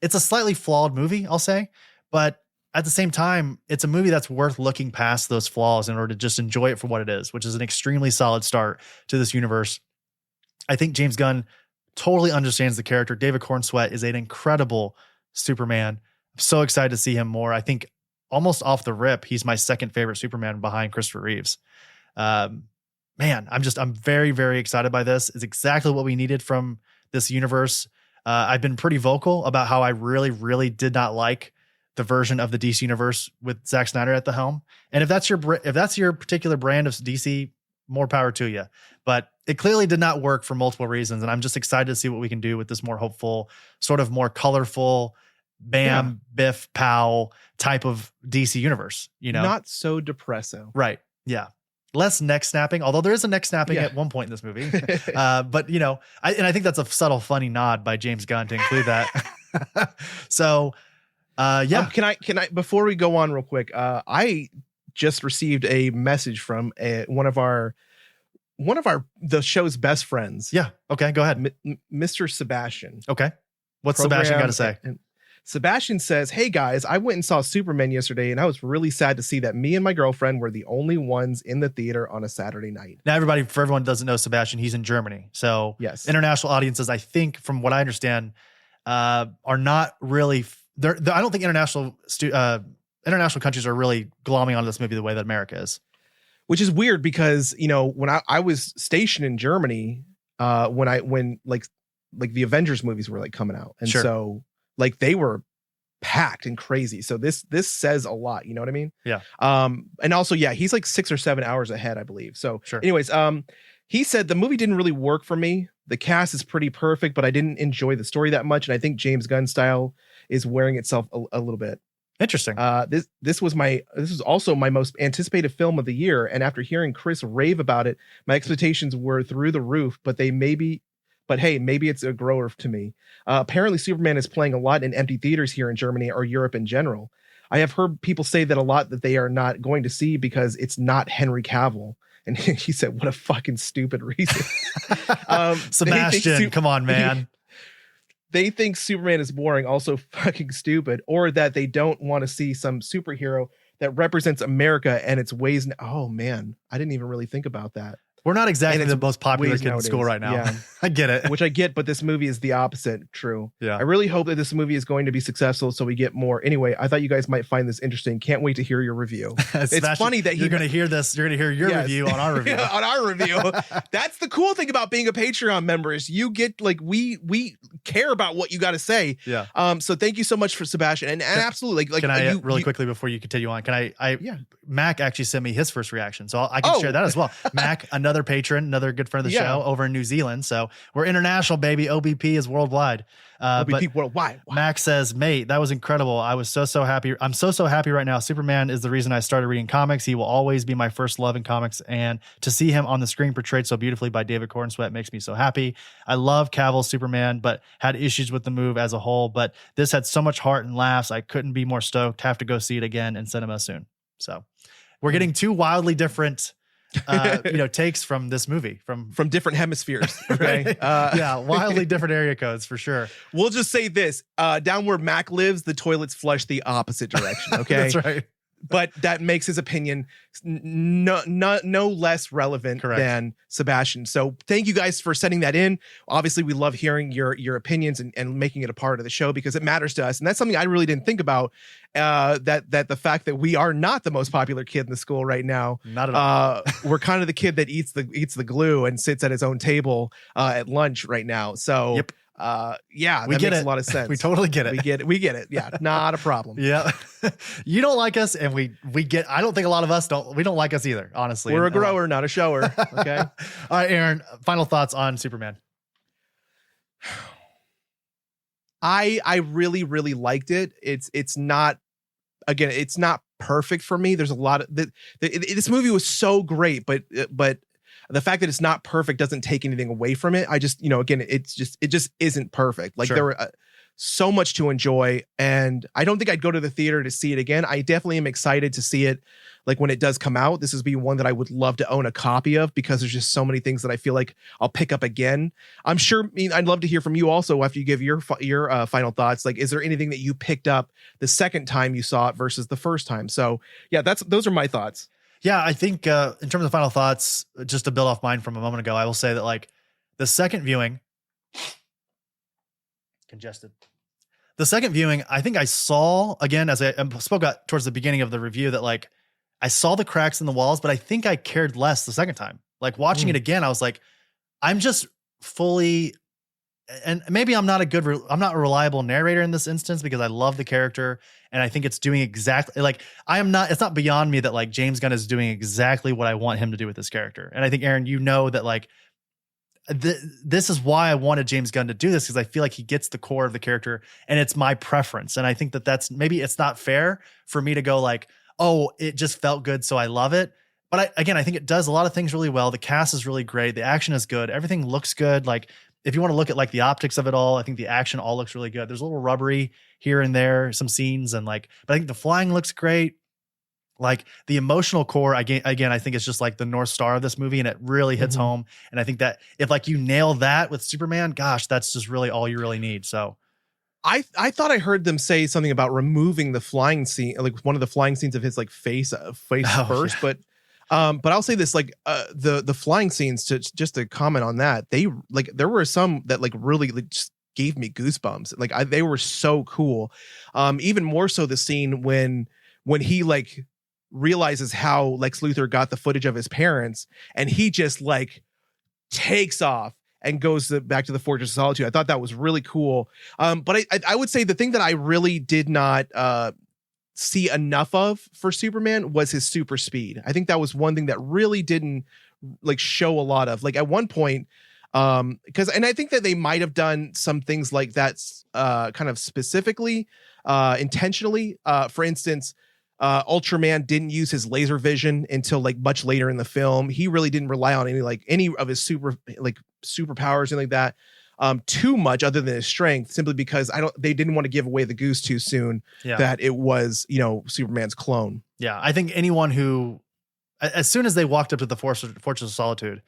it's a slightly flawed movie, I'll say, but at the same time, it's a movie that's worth looking past those flaws in order to just enjoy it for what it is, which is an extremely solid start to this universe. I think James Gunn totally understands the character. David Cornsweet is an incredible Superman. I'm so excited to see him more. I think almost off the rip, he's my second favorite Superman behind Christopher Reeves. Man, I'm very, very excited by this. It's exactly what we needed from this universe. I've been pretty vocal about how I really, really did not like the version of the DC universe with Zack Snyder at the helm. And if that's your particular brand of DC, more power to you. But it clearly did not work for multiple reasons. And I'm just excited to see what we can do with this more hopeful, sort of more colorful, biff, pow type of DC universe, Not so depressing. Right. Yeah. Less neck snapping, although there is a neck snapping at one point in this movie. But I think that's a subtle, funny nod by James Gunn to include that. So yeah. Can I, before we go on real quick, I just received a message from one of the show's best friends. Yeah. Okay. Go ahead. Mr. Sebastian. Okay. What's Sebastian got to say? Sebastian says, "Hey guys, I went and saw Superman yesterday and I was really sad to see that me and my girlfriend were the only ones in the theater on a Saturday night." Now, for everyone who doesn't know Sebastian, he's in Germany. So yes, international audiences, I think from what I understand, are not really, I don't think international countries are really glomming onto this movie the way that America is. Which is weird because, when I was stationed in Germany, when the Avengers movies were like coming out. And so like they were packed and crazy. So this says a lot, you know what I mean? Yeah. And also, yeah, he's like 6 or 7 hours ahead, I believe. So anyways, he said the movie didn't really work for me. The cast is pretty perfect, but I didn't enjoy the story that much. And I think James Gunn's style is wearing itself a little bit. Interesting. This was also my most anticipated film of the year. And after hearing Chris rave about it, my expectations were through the roof, but maybe it's a grower to me. Apparently Superman is playing a lot in empty theaters here in Germany or Europe in general. I have heard people say that a lot that they are not going to see because it's not Henry Cavill. And he said, what a fucking stupid reason. Sebastian, come on, man. They think Superman is boring, also fucking stupid, or that they don't want to see some superhero that represents America and its ways. Oh man, I didn't even really think about that. We're not exactly the most popular kid in school right now. Yeah. I get it. Which I get, but this movie is the opposite. True. Yeah. I really hope that this movie is going to be successful so we get more. Anyway, I thought you guys might find this interesting. Can't wait to hear your review. It's funny that you're going to hear this. You're going to hear your review on our review. On our review. That's the cool thing about being a Patreon member is you get like, we care about what you got to say. Yeah. So thank you so much for Sebastian. And absolutely. Like, can I really quickly before you continue on, Mac actually sent me his first reaction. So I can share that as well. Mac, another patron, another good friend of the show over in New Zealand. So So we're international, baby. OBP is worldwide. OBP worldwide. Wow. Max says, mate, that was incredible. I was so happy. I'm so happy right now. Superman is the reason I started reading comics. He will always be my first love in comics. And to see him on the screen portrayed so beautifully by David Cornsweet makes me so happy. I love Cavill's Superman, but had issues with the move as a whole. But this had so much heart and laughs. I couldn't be more stoked. Have to go see it again in cinema soon. So we're getting two wildly different takes from this movie from different hemispheres. Okay. Right? Yeah, wildly different area codes for sure. We'll just say this: down where Mac lives, the toilets flush the opposite direction. Okay, That's right. But that makes his opinion no less relevant than Sebastian. So thank you guys for sending that in. Obviously, we love hearing your opinions and making it a part of the show because it matters to us. And that's something I really didn't think about, that the fact that we are not the most popular kid in the school right now. Not at all. We're kind of the kid that eats the glue and sits at his own table at lunch right now. So yep. Yeah, we that get makes it. a lot of sense. We totally get it. We get it. Yeah, not a problem. Yeah. You don't like us, and we get, I don't think a lot of us we don't like us either, honestly. We're a grower, not a shower. Okay. All right, Aaron, final thoughts on Superman. I really, really liked it. It's not perfect for me. There's a lot of this movie was so great, but the fact that it's not perfect doesn't take anything away from it. I just, again, it just isn't perfect. Like there were so much to enjoy, and I don't think I'd go to the theater to see it again. I definitely am excited to see it, like when it does come out. This is be one that I would love to own a copy of because there's just so many things that I feel like I'll pick up again. I'm sure. I'd love to hear from you also after you give your final thoughts. Like, is there anything that you picked up the second time you saw it versus the first time? So yeah, those are my thoughts. Yeah, I think in terms of final thoughts, just to build off mine from a moment ago, I will say that like the second viewing, congested. The second viewing, I think I saw, again, as I spoke about towards the beginning of the review, that like I saw the cracks in the walls, but I think I cared less the second time. Like watching it again, I was like, I'm just fully, and maybe I'm not a reliable narrator in this instance because I love the character and I think it's doing exactly like it's not beyond me that like James Gunn is doing exactly what I want him to do with this character. And I think, Aaron, that like this is why I wanted James Gunn to do this, because I feel like he gets the core of the character and it's my preference. And I think that's maybe it's not fair for me to go like, oh, it just felt good, so I love it. But I think it does a lot of things really well. The cast is really great. The action is good. Everything looks good. Like, if you want to look at like the optics of it all, I think the action all looks really good. There's a little rubbery here and there, some scenes, and but I think the flying looks great. Like the emotional core, again, I think it's just like the North Star of this movie, and it really hits home. And I think that if like you nail that with Superman, gosh, that's just really all you really need. So I thought I heard them say something about removing the flying scene, like one of the flying scenes of his like face first, yeah. But I'll say this, like the flying scenes, just to comment on that, they like there were some that like really like just gave me goosebumps. Like they were so cool. Even more so the scene when he like realizes how Lex Luthor got the footage of his parents and he just like takes off and goes back to the Fortress of Solitude. I thought that was really cool. But I would say the thing that I really did not see enough of for Superman was his super speed. I think that was one thing that really didn't like show a lot of. Like at one point, and I think that they might have done some things like that kind of specifically, intentionally. For instance, Ultraman didn't use his laser vision until like much later in the film. He really didn't rely on any of his superpowers and like that too much, other than his strength, simply because they didn't want to give away the goose too soon. Yeah. That it was Superman's clone. Yeah, I think anyone who, as soon as they walked up to the Fortress of Solitude,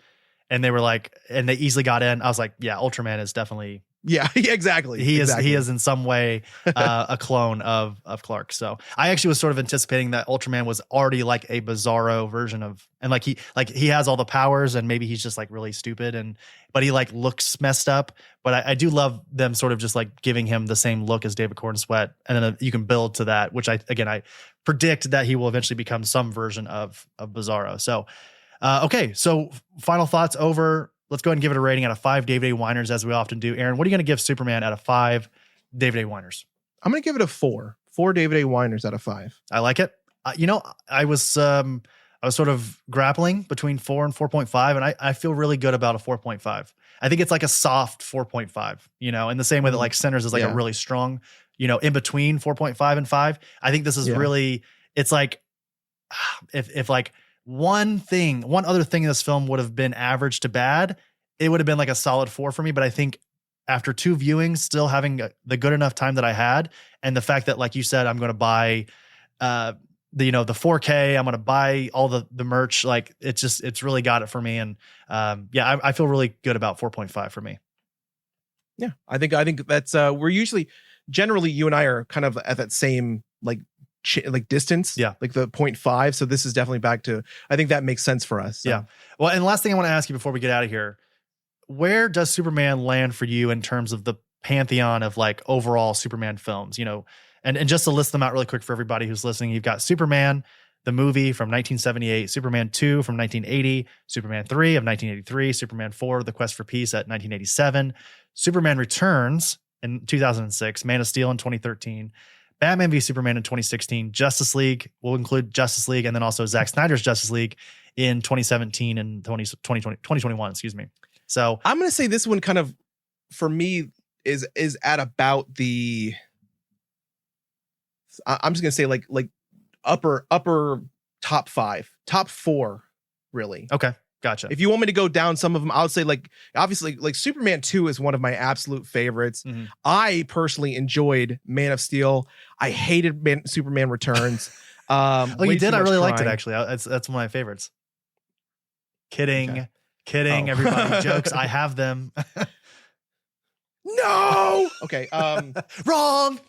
and they were like, and they easily got in, I was like, yeah, Ultraman is definitely. Yeah, exactly. He is in some way a clone of Clark. So I actually was sort of anticipating that Ultraman was already like a bizarro version of, and like he has all the powers and maybe he's just like really stupid but he like looks messed up. But I do love them sort of just like giving him the same look as David Cornsweet, and then you can build to that, which I predict that he will eventually become some version of Bizarro. So okay, so final thoughts over. Let's go ahead and give it a rating out of 5 David A. Weiners, as we often do. Aaron, what are you going to give Superman out of 5 David A. Weiners? I'm going to give it a 4. 4 David A. Weiners out of 5. I like it. I was I was sort of grappling between 4 and 4.5, and I feel really good about a 4.5. I think it's like a soft 4.5, you know, in the same way that like Sinners is like a really strong, you know, in between 4.5 and 5. I think this is really, it's like, if like one other thing in this film would have been average to bad, it would have been like a solid 4 for me. But I think after 2 viewings, still having the good enough time that I had, and the fact that, like you said, I'm going to buy, the 4K, I'm going to buy all the merch. Like it's really got it for me. And I feel really good about 4.5 for me. Yeah. I think that's, we're generally you and I are kind of at that same like distance. Yeah. Like the 0.5. So this is definitely back to, I think that makes sense for us. So. Yeah. Well, and last thing I want to ask you before we get out of here, where does Superman land for you in terms of the pantheon of like overall Superman films, you know? And just to list them out really quick for everybody who's listening, you've got Superman, the movie from 1978, Superman 2 from 1980, Superman 3 of 1983, Superman 4, The Quest for Peace at 1987, Superman Returns in 2006, Man of Steel in 2013, Batman v Superman in 2016, Justice League, we'll include Justice League, and then also Zack Snyder's Justice League in 2017 and 2021, excuse me. So I'm going to say this one kind of, for me, is at about the... I'm just gonna say like upper top 4, really. Okay, gotcha. If you want me to go down some of them, I would say like obviously like Superman 2 is one of my absolute favorites. Mm-hmm. I personally enjoyed Man of Steel. I hated Superman Returns. You did? I really liked it actually. That's one of my favorites. Kidding, everybody. Jokes. I have them. No. Okay. Wrong.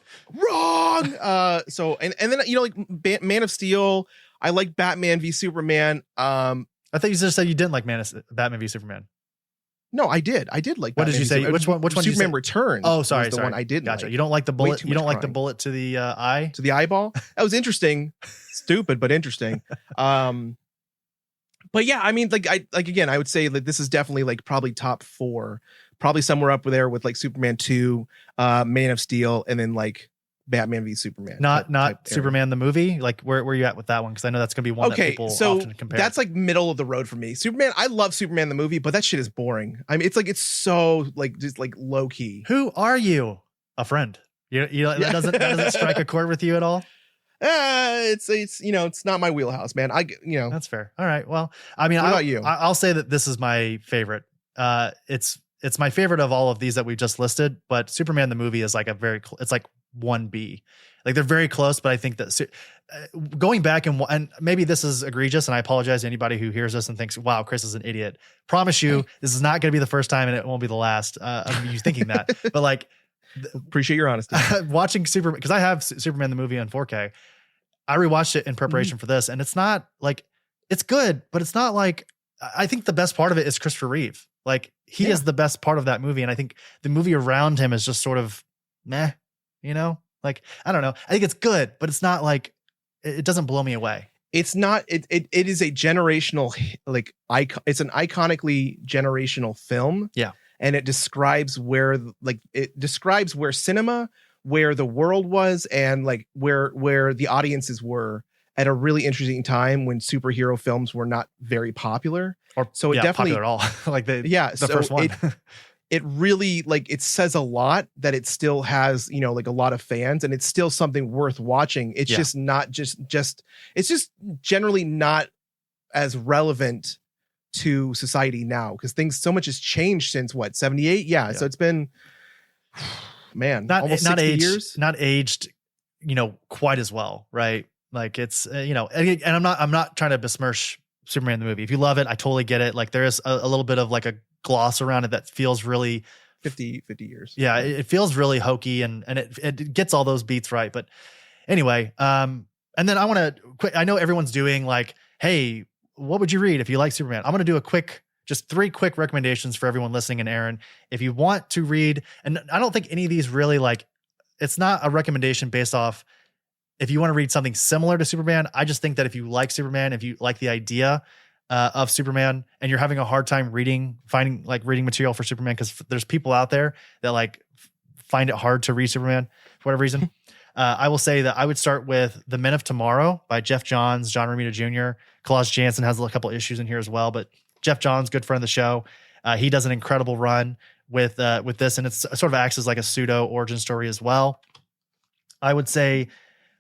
So and then like Man of Steel. I like Batman v Superman. I thought you just said you didn't like Batman v Superman. No, I did. I did like. What did you say? Which one? Superman Returns. Oh, sorry. The one I didn't. Gotcha. Like. You don't like the bullet. You don't like the bullet to the eye. To the eyeball. That was interesting. Stupid, but interesting. But yeah, I mean, again, I would say that this is definitely like probably top 4, probably somewhere up there with like Superman 2, Man of Steel, and then like Batman v Superman. Not Superman the movie. Like where are you at with that one? Because I know that's gonna be one that people often compare. That's like middle of the road for me. Superman, I love Superman the movie, but that shit is boring. I mean, it's so like just like low key. Who are you? A friend? That doesn't strike a chord with you at all. It's it's not my wheelhouse, man. That's fair. All right. Well, I mean, what about you? I'll say that this is my favorite. It's my favorite of all of these that we just listed, but Superman the movie is like it's like 1B. Like they're very close, but I think that going back and maybe this is egregious, and I apologize to anybody who hears this and thinks, "Wow, Chris is an idiot." Promise you, this is not going to be the first time, and it won't be the last of you thinking that. But like, appreciate your honesty. Watching Superman, because I have Superman the movie on 4K. I rewatched it in preparation for this, and it's not like it's good, but it's not like I think the best part of it is Christopher Reeve. Like he is the best part of that movie, and I think the movie around him is just sort of meh, you know? Like I don't know. I think it's good, but it's not like it doesn't blow me away. It's not. It is a generational like icon. It's an iconically generational film. Yeah, and it describes where cinema, where the world was, and like where the audiences were at a really interesting time when superhero films were not very popular. So it definitely popular at all. Like the first one. It really like it says a lot that it still has, like a lot of fans, and it's still something worth watching. It's just not it's just generally not as relevant to society now because so much has changed since 78. Yeah. So it's been almost 60 years. Not aged, quite as well, right? Like it's and I'm not trying to besmirch Superman the movie. If you love it, I totally get it. Like there is a little bit of like a gloss around it that feels really 50 years. Yeah, it feels really hokey and it gets all those beats right. But anyway, and then I want to I know everyone's doing like, hey, what would you read if you like Superman? I'm going to do just 3 quick recommendations for everyone listening. And Aaron, if you want to read, and I don't think any of these really like, it's not a recommendation based off if you want to read something similar to Superman. I just think that if you like Superman, if you like the idea of Superman and you're having a hard time finding material for Superman, because there's people out there that like find it hard to read Superman for whatever reason. I will say that I would start with The Men of Tomorrow by Jeff Johns, John Romita Jr. Klaus Janson has a couple issues in here as well, but Jeff Johns, good friend of the show. He does an incredible run with this, and it's sort of acts as like a pseudo origin story as well. I would say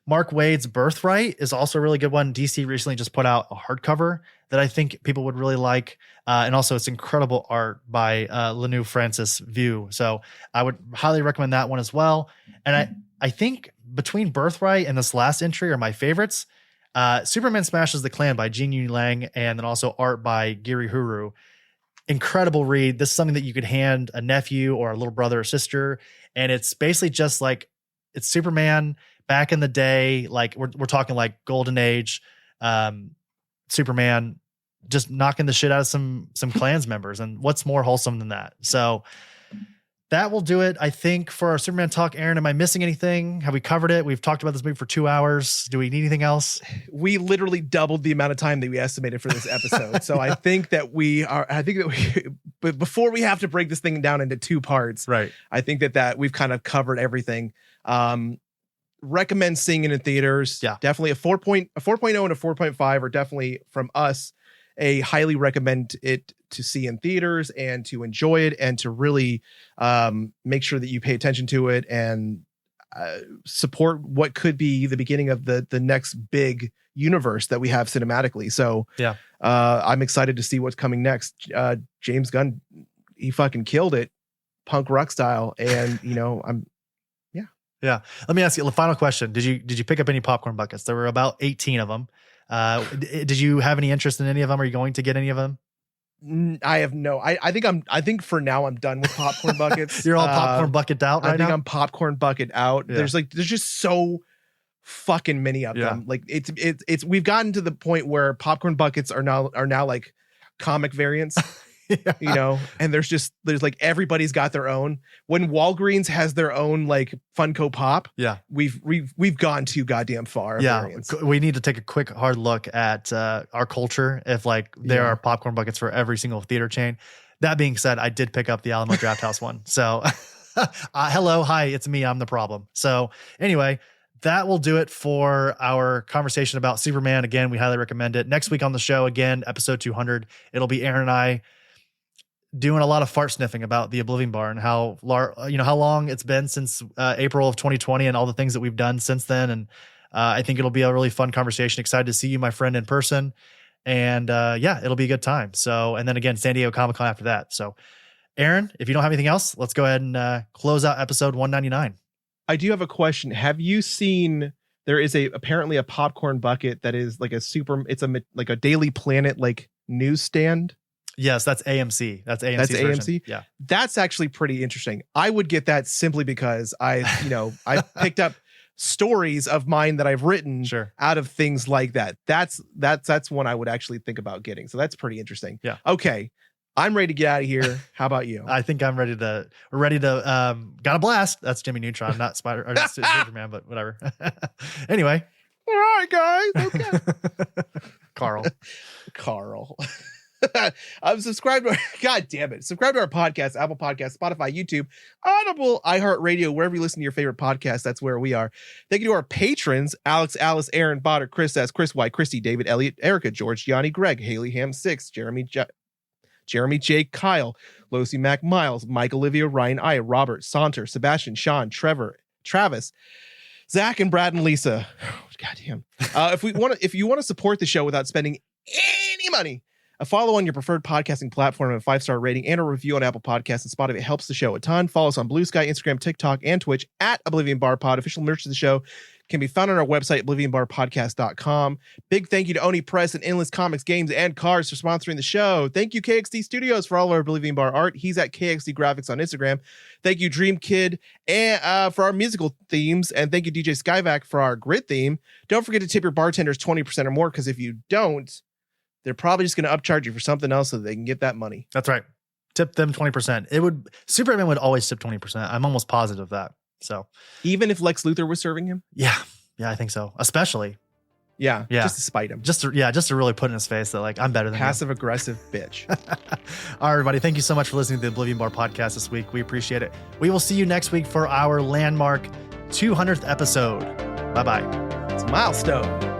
Mark Waid's Birthright is also a really good one. DC recently just put out a hardcover that I think people would really like. And also it's incredible art by Lanu Francis View. So I would highly recommend that one as well. And I think between Birthright and this last entry are my favorites. Superman Smashes the Klan by Jin Yu Lang, and then also art by Giri Huru. Incredible read. This is something that you could hand a nephew or a little brother or sister. And it's basically just like, it's Superman back in the day. Like we're talking like Golden Age, Superman just knocking the shit out of some Klans members. And what's more wholesome than that? So that will do it, I think, for our Superman talk. Aaron, am I missing anything? Have we covered it? We've talked about this movie for 2 hours. Do we need anything else? We literally doubled the amount of time that we estimated for this episode. So I think that but before we have to break this thing down into 2 parts, right? I think that we've kind of covered everything. Recommend seeing it in theaters. Yeah. Definitely a 4.0 and a 4.5 are definitely from us. A highly recommend it to see in theaters and to enjoy it and to really make sure that you pay attention to it and support what could be the beginning of the next big universe that we have cinematically. So yeah, I'm excited to see what's coming next. James Gunn, he fucking killed it, punk rock style, and yeah. Let me ask you the final question. Did you pick up any popcorn buckets? There were about 18 of them. Did you have any interest in any of them? Are you going to get any of them? I have no. I think for now I'm done with popcorn buckets. You're all popcorn bucket out right now? I think I'm popcorn bucket out. Yeah. There's just so fucking many of them. Like it's we've gotten to the point where popcorn buckets are now like comic variants. And there's like everybody's got their own. When Walgreens has their own like Funko Pop, we've gone too goddamn far. Variants. We need to take a quick hard look at our culture if like there are popcorn buckets for every single theater chain. That being said, I did pick up the Alamo Drafthouse one. So hello, hi, it's me. I'm the problem. So anyway, that will do it for our conversation about Superman. Again, we highly recommend it. Next week on the show, again, episode 200, it'll be Aaron and I doing a lot of fart sniffing about the Oblivion Bar and how long it's been since April of 2020 and all the things that we've done since then. And I think it'll be a really fun conversation. Excited to see you, my friend, in person. And it'll be a good time. So, and then again, San Diego Comic-Con after that. So Aaron, if you don't have anything else, let's go ahead and close out episode 199. I do have a question. Have you seen, there is apparently a popcorn bucket that is like like a Daily Planet, like newsstand. Yes, that's AMC. That's AMC. That's AMC. Version. Yeah, that's actually pretty interesting. I would get that simply because I picked up stories of mine that I've written out of things like that. That's one I would actually think about getting. So that's pretty interesting. Yeah. Okay, I'm ready to get out of here. How about you? I think I'm ready to. We're ready to. Got a blast. That's Jimmy Neutron, not Superman, but whatever. Anyway. All right, guys. Okay. Carl. I'm subscribed to God damn it. Subscribe to our podcast, Apple Podcasts, Spotify, YouTube, Audible, iHeartRadio, wherever you listen to your favorite podcast, that's where we are. Thank you to our patrons, Alex, Alice, Aaron, Botter, Chris S, Chris Y, Christy, David, Elliot, Erica, George, Gianni, Greg, Haley Ham 6, Jeremy J, Kyle, Losi Mac, Miles, Mike, Olivia, Ryan I, Robert, Saunter, Sebastian, Sean, Trevor, Travis, Zach, and Brad and Lisa. God damn. If you want to support the show without spending any money, a follow on your preferred podcasting platform and a 5-star rating and a review on Apple Podcasts and Spotify. It helps the show a ton. Follow us on Blue Sky, Instagram, TikTok, and Twitch at Oblivion Bar Pod. Official merch of the show can be found on our website, oblivionbarpodcast.com. Big thank you to Oni Press and Endless Comics, Games, and Cards for sponsoring the show. Thank you, KXD Studios, for all of our Oblivion Bar art. He's at KXD Graphics on Instagram. Thank you, Dream Kid, and for our musical themes. And thank you, DJ Skyvac, for our grid theme. Don't forget to tip your bartenders 20% or more, because if you don't, they're probably just going to upcharge you for something else so they can get that money. That's right. Tip them 20%. Superman would always tip 20%. I'm almost positive of that. So even if Lex Luthor was serving him? Yeah, I think so. Especially. Yeah. Just to spite him. Just to really put in his face that like, I'm better than passive aggressive bitch. All right, everybody. Thank you so much for listening to the Oblivion Bar podcast this week. We appreciate it. We will see you next week for our landmark 200th episode. Bye-bye. It's a milestone.